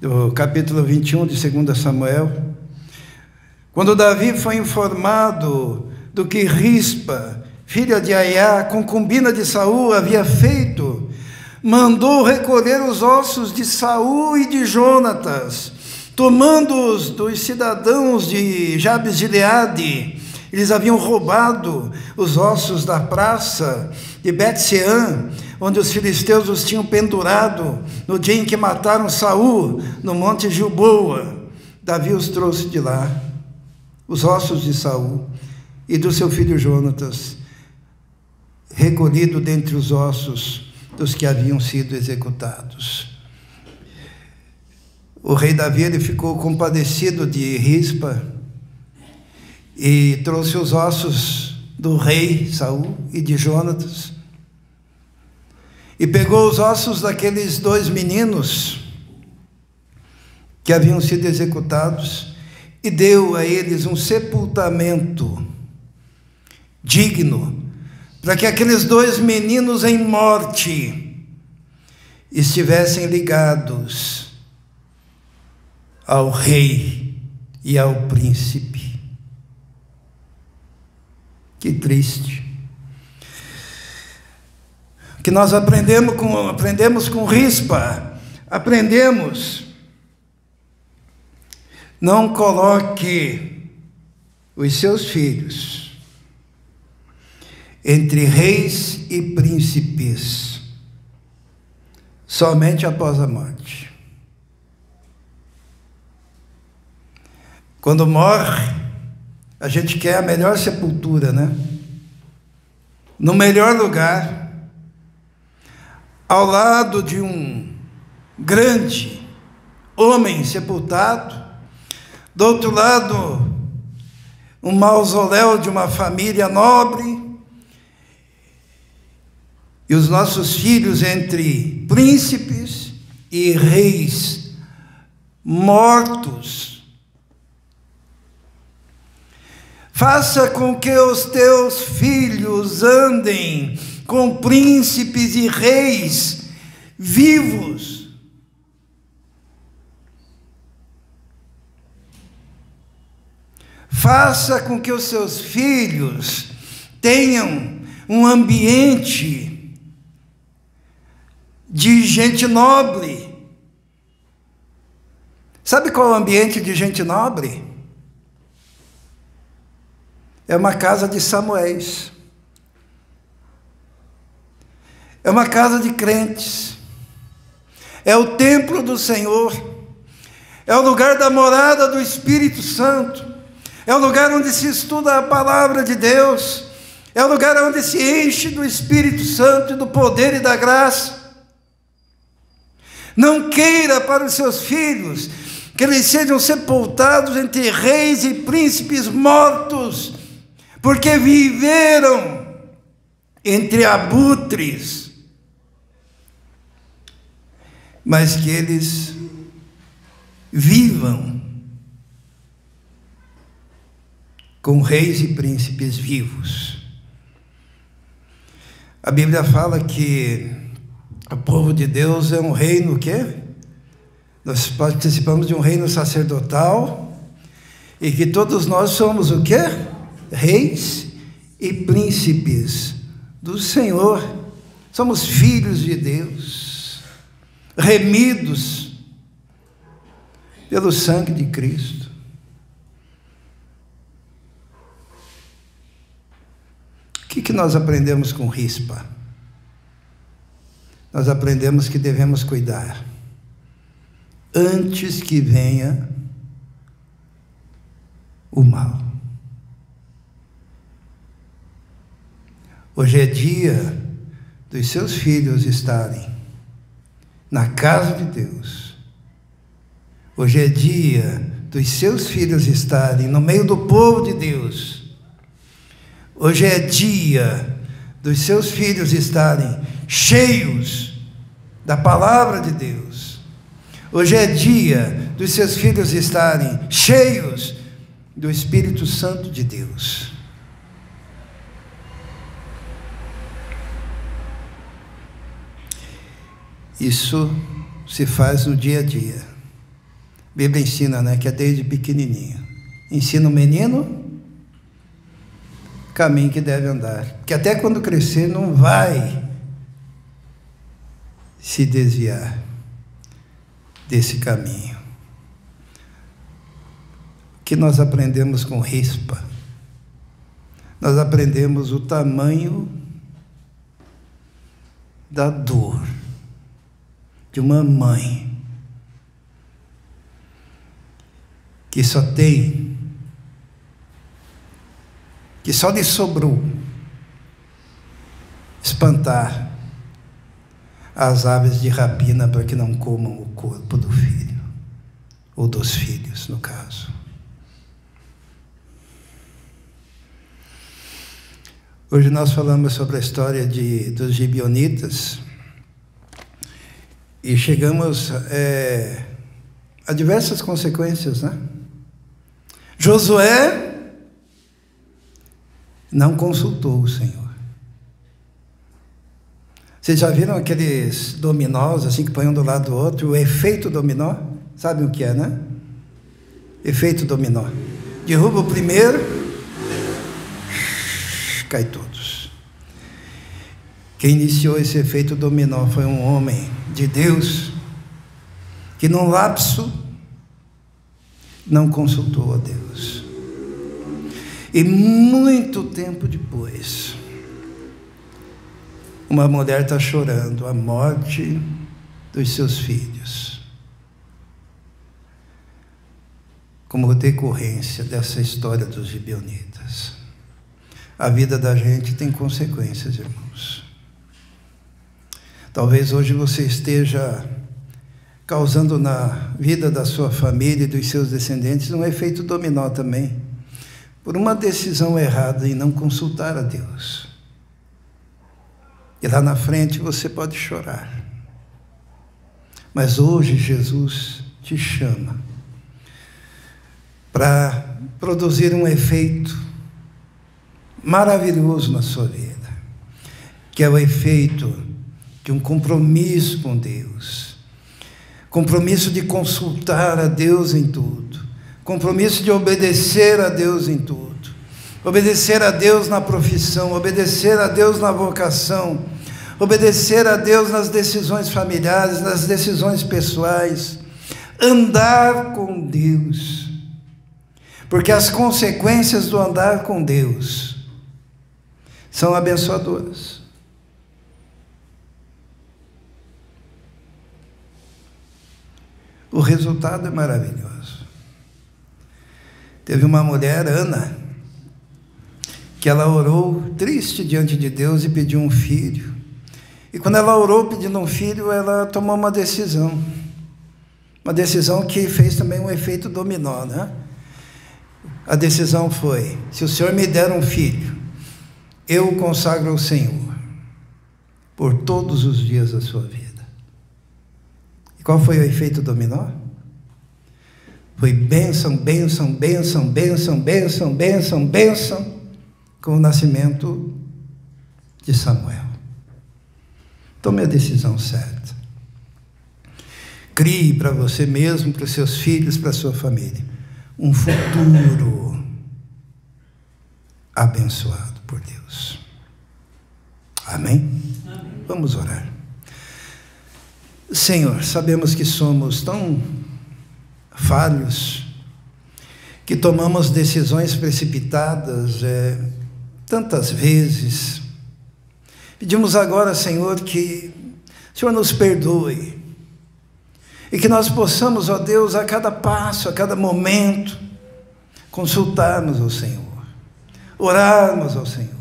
do capítulo 21 de 2 Samuel. Quando Davi foi informado do que Rispa, filha de Aiá, concubina de Saul, havia feito, mandou recolher os ossos de Saul e de Jonatas, tomando-os dos cidadãos de Jabes-Gileade. Eles haviam roubado os ossos da praça de Bet-Sean, onde os filisteus os tinham pendurado no dia em que mataram Saul, no monte Gilboa. Davi os trouxe de lá, os ossos de Saul e do seu filho Jonatas, recolhido dentre os ossos dos que haviam sido executados. O rei Davi, ele ficou compadecido de Rispa e trouxe os ossos do rei Saul e de Jonatas, e pegou os ossos daqueles dois meninos que haviam sido executados e deu a eles um sepultamento digno, para que aqueles dois meninos em morte estivessem ligados ao rei e ao príncipe. Que triste. O que nós aprendemos com Rispa? Aprendemos: não coloque os seus filhos entre reis e príncipes somente após a morte. Quando morre, a gente quer a melhor sepultura, né? No melhor lugar, ao lado de um grande homem sepultado, do outro lado, um mausoléu de uma família nobre, e os nossos filhos entre príncipes e reis mortos. Faça com que os teus filhos andem com príncipes e reis vivos. Faça com que os seus filhos tenham um ambiente de gente nobre. Sabe qual é o ambiente de gente nobre? É uma casa de Samuéis. É uma casa de crentes. É o templo do Senhor. É o lugar da morada do Espírito Santo. É o lugar onde se estuda a palavra de Deus. É o lugar onde se enche do Espírito Santo e do poder e da graça. Não queira para os seus filhos que eles sejam sepultados entre reis e príncipes mortos, porque viveram entre abutres, mas que eles vivam com reis e príncipes vivos. A Bíblia fala que o povo de Deus é um reino o quê? Nós participamos de um reino sacerdotal e que todos nós somos o quê? Reis e príncipes do Senhor. Somos filhos de Deus, remidos pelo sangue de Cristo. O que nós aprendemos com Rispa? Nós aprendemos que devemos cuidar antes que venha o mal. Hoje é dia dos seus filhos estarem na casa de Deus. Hoje é dia dos seus filhos estarem no meio do povo de Deus. Hoje é dia dos seus filhos estarem cheios da palavra de Deus. Hoje é dia dos seus filhos estarem cheios do Espírito Santo de Deus. Isso se faz no dia a dia. A Bíblia ensina, né, que é desde pequenininho. Ensina o menino o caminho que deve andar, que até quando crescer não vai se desviar desse caminho. O que nós aprendemos com Rispa? Nós aprendemos o tamanho da dor de uma mãe que só lhe sobrou espantar as aves de rapina para que não comam o corpo do filho, ou dos filhos, no caso. Hoje nós falamos sobre a história dos gibeonitas e chegamos a diversas consequências, né? Josué não consultou o Senhor. Vocês já viram aqueles dominós assim que põem um do lado do outro, o efeito dominó? Sabem o que é, né? Efeito dominó. Derruba o primeiro, cai todos. Quem iniciou esse efeito dominó foi um homem de Deus que num lapso não consultou a Deus. E muito tempo depois, uma mulher está chorando a morte dos seus filhos, como decorrência dessa história dos gibeonitas. A vida da gente tem consequências, irmãos. Talvez hoje você esteja causando na vida da sua família e dos seus descendentes um efeito dominó também, por uma decisão errada em não consultar a Deus. E lá na frente você pode chorar. Mas hoje Jesus te chama para produzir um efeito maravilhoso na sua vida, que é o efeito de um compromisso com Deus, compromisso de consultar a Deus em tudo, compromisso de obedecer a Deus em tudo, obedecer a Deus na profissão, obedecer a Deus na vocação, obedecer a Deus nas decisões familiares, nas decisões pessoais, andar com Deus, porque as consequências do andar com Deus são abençoadoras. O resultado é maravilhoso. Teve uma mulher, Ana, que ela orou triste diante de Deus e pediu um filho. E quando ela orou pedindo um filho, ela tomou uma decisão que fez também um efeito dominó, né? A decisão foi: se o Senhor me der um filho, eu o consagro ao Senhor por todos os dias da sua vida. E qual foi o efeito dominó? Foi bênção, bênção, bênção, bênção, bênção, bênção, bênção, com o nascimento de Samuel. Tome a decisão certa. Crie para você mesmo, para os seus filhos, para a sua família, um futuro abençoado por Deus. Amém? Amém. Vamos orar. Senhor, sabemos que somos tão falhos, que tomamos decisões precipitadas tantas vezes. Pedimos agora, Senhor, que o Senhor nos perdoe e que nós possamos, ó Deus, a cada passo, a cada momento, consultarmos ao Senhor, orarmos ao Senhor,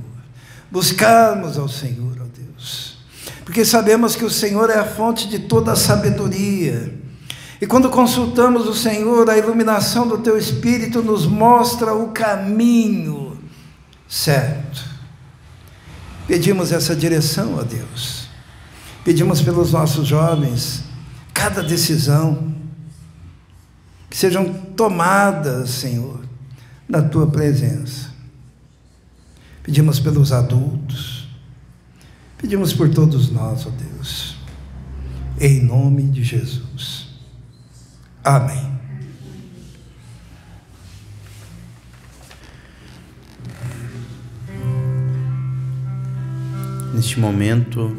buscarmos ao Senhor, ó Deus, porque sabemos que o Senhor é a fonte de toda a sabedoria. E quando consultamos o Senhor, a iluminação do Teu Espírito nos mostra o caminho certo. Pedimos essa direção, ó Deus. Pedimos pelos nossos jovens, cada decisão, que sejam tomadas, Senhor, na Tua presença. Pedimos pelos adultos, pedimos por todos nós, ó Deus, em nome de Jesus. Amém. Neste momento,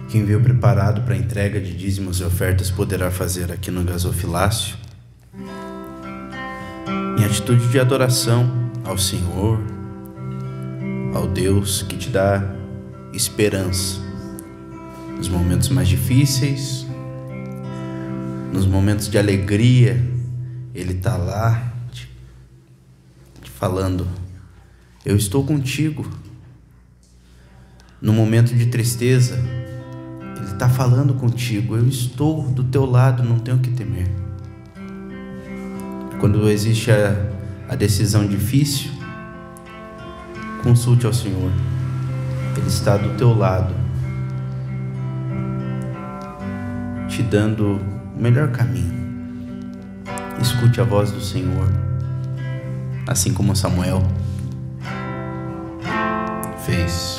quem veio preparado para a entrega de dízimos e ofertas poderá fazer aqui no gasofilácio, em atitude de adoração ao Senhor, ao Deus que te dá esperança nos momentos mais difíceis, nos momentos de alegria. Ele está lá te falando: eu estou contigo. No momento de tristeza, Ele está falando contigo: eu estou do teu lado, não tenho o que temer. Quando existe a decisão difícil, consulte ao Senhor. Ele está do teu lado, te dando o melhor caminho. Escute a voz do Senhor, assim como Samuel fez.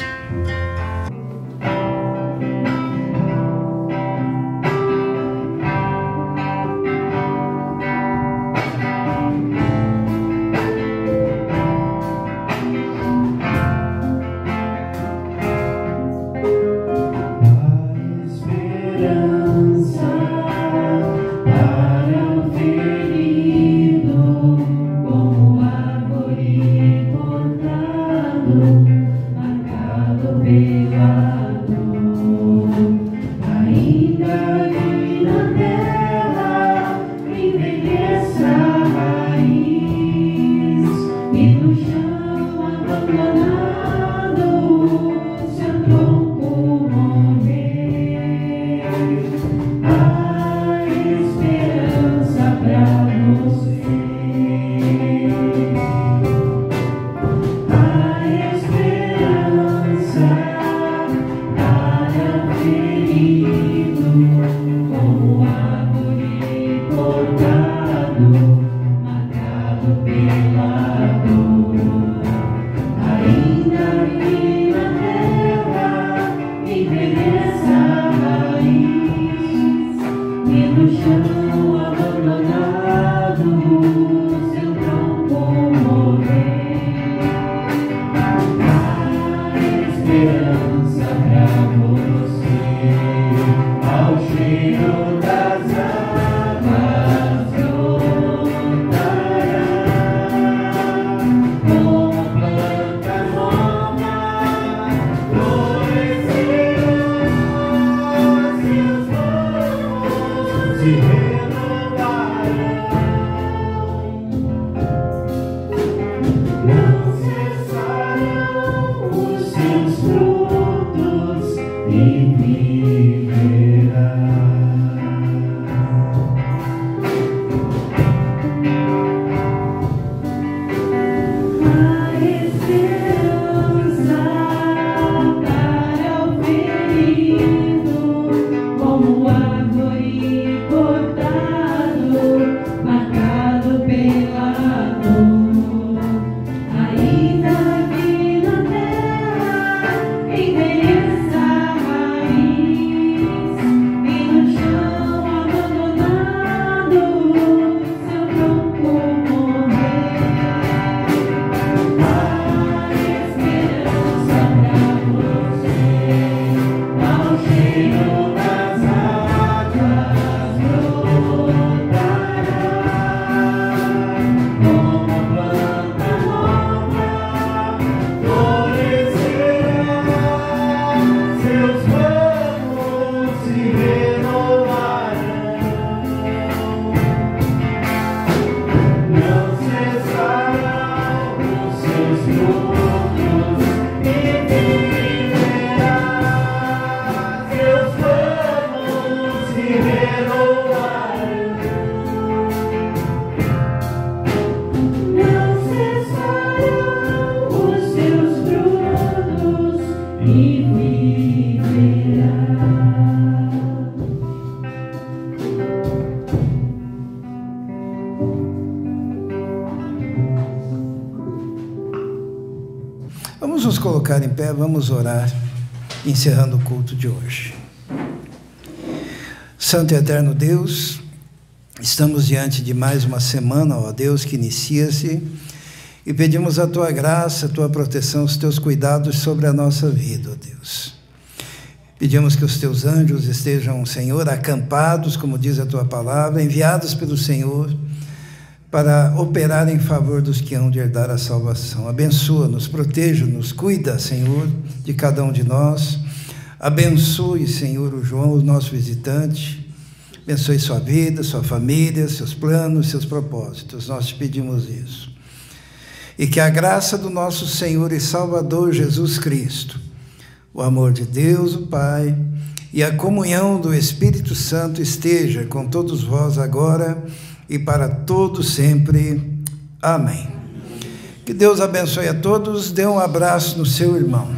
Ao cheiro das águas, nos colocar em pé, vamos orar, encerrando o culto de hoje. Santo e eterno Deus, estamos diante de mais uma semana, ó Deus, que inicia-se, e pedimos a Tua graça, a Tua proteção, os Teus cuidados sobre a nossa vida, ó Deus. Pedimos que os Teus anjos estejam, Senhor, acampados, como diz a Tua palavra, enviados pelo Senhor, para operar em favor dos que hão de herdar a salvação. Abençoa-nos, proteja-nos, cuida, Senhor, de cada um de nós. Abençoe, Senhor, o João, o nosso visitante. Abençoe sua vida, sua família, seus planos, seus propósitos. Nós te pedimos isso. E que a graça do nosso Senhor e Salvador Jesus Cristo, o amor de Deus, o Pai, e a comunhão do Espírito Santo esteja com todos vós agora e para todos sempre. Amém. Que Deus abençoe a todos. Dê um abraço no seu irmão.